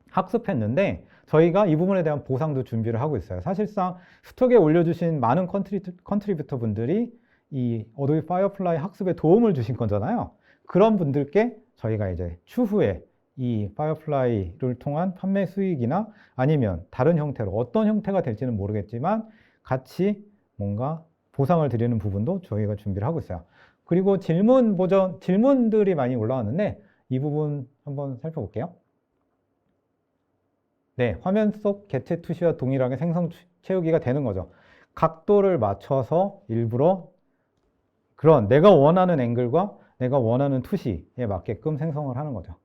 학습했는데 저희가 이 부분에 대한 보상도 준비를 하고 있어요. 사실상 스톡에 올려주신 많은 컨트리뷰터 분들이 이 어도비 파이어플라이 학습에 도움을 주신 거잖아요. 그런 분들께 저희가 이제 추후에 이 파이어플라이를 통한 판매 수익이나 아니면 다른 형태로 어떤 형태가 될지는 모르겠지만 같이 뭔가 보상을 드리는 부분도 저희가 준비를 하고 있어요. 그리고 질문들이 많이 올라왔는데 이 부분 한번 살펴볼게요. 네, 화면 속 개체 투시와 동일하게 생성 채우기가 되는 거죠. 각도를 맞춰서 일부러 그런 내가 원하는 앵글과 내가 원하는 투시에 맞게끔 생성을 하는 거죠.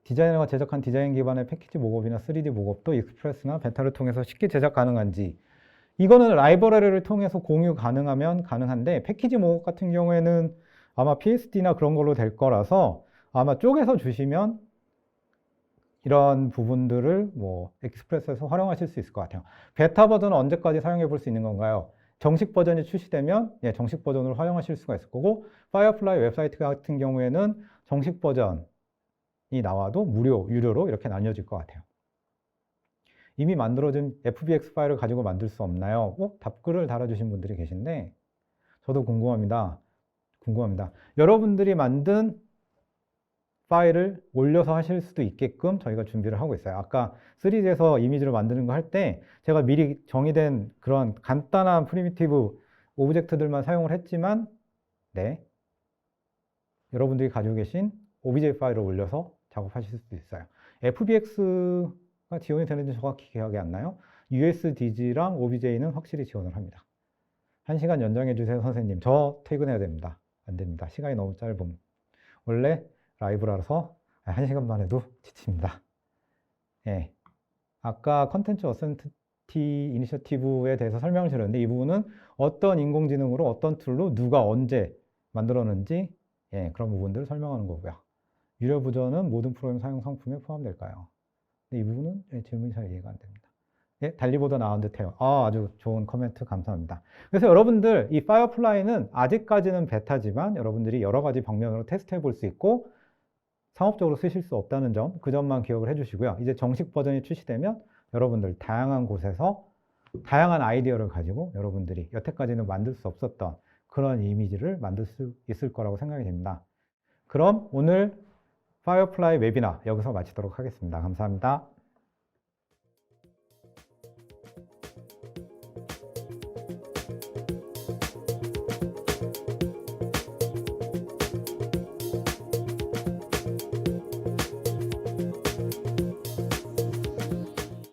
디자이너가 제작한 디자인 기반의 패키지 목업이나 3D 목업도 익스프레스나 베타를 통해서 쉽게 제작 가능한지, 이거는 라이브러리를 통해서 공유 가능하면 가능한데, 패키지 목업 같은 경우에는 아마 PSD나 그런 걸로 될 거라서 아마 쪼개서 주시면 이런 부분들을 뭐 익스프레스에서 활용하실 수 있을 것 같아요. 베타 버전은 언제까지 사용해 볼 수 있는 건가요? 정식 버전이 출시되면 정식 버전을 활용하실 수가 있을 거고, 파이어플라이 웹사이트 같은 경우에는 정식 버전이 나와도 유료로 이렇게 나뉘어질 것 같아요. 이미 만들어진 FBX 파일을 가지고 만들 수 없나요? 답글을 달아주신 분들이 계신데, 저도 궁금합니다. 여러분들이 만든 파일을 올려서 하실 수도 있게끔 저희가 준비를 하고 있어요. 아까 3D에서 이미지를 만드는 거 할 때 제가 미리 정의된 그런 간단한 프리미티브 오브젝트들만 사용을 했지만, 여러분들이 가지고 계신 OBJ 파일을 올려서 작업하실 수도 있어요. FBX가 지원이 되는지 정확히 기억이 안 나요. USDG랑 OBJ는 확실히 지원을 합니다. 1시간 연장해 주세요, 선생님. 저 퇴근해야 됩니다. 안 됩니다. 시간이 너무 짧음. 원래 라이브라서 1시간만 해도 지칩니다. 아까 컨텐츠 어센티티 이니셔티브에 대해서 설명을 드렸는데, 이 부분은 어떤 인공지능으로 어떤 툴로 누가 언제 만들었는지 그런 부분들을 설명하는 거고요. 유료 버전은 모든 프로그램 사용 상품에 포함될까요? 이 부분은 질문이 잘 이해가 안 됩니다. 달리보다 나은 듯해요. 아주 좋은 코멘트 감사합니다. 그래서 여러분들 이 파이어플라이는 아직까지는 베타지만 여러분들이 여러 가지 방면으로 테스트해 볼 수 있고 상업적으로 쓰실 수 없다는 점, 그 점만 기억을 해주시고요. 이제 정식 버전이 출시되면 여러분들 다양한 곳에서 다양한 아이디어를 가지고 여러분들이 여태까지는 만들 수 없었던 그런 이미지를 만들 수 있을 거라고 생각이 됩니다. 그럼 오늘 파이어플라이 웨비나 여기서 마치도록 하겠습니다. 감사합니다.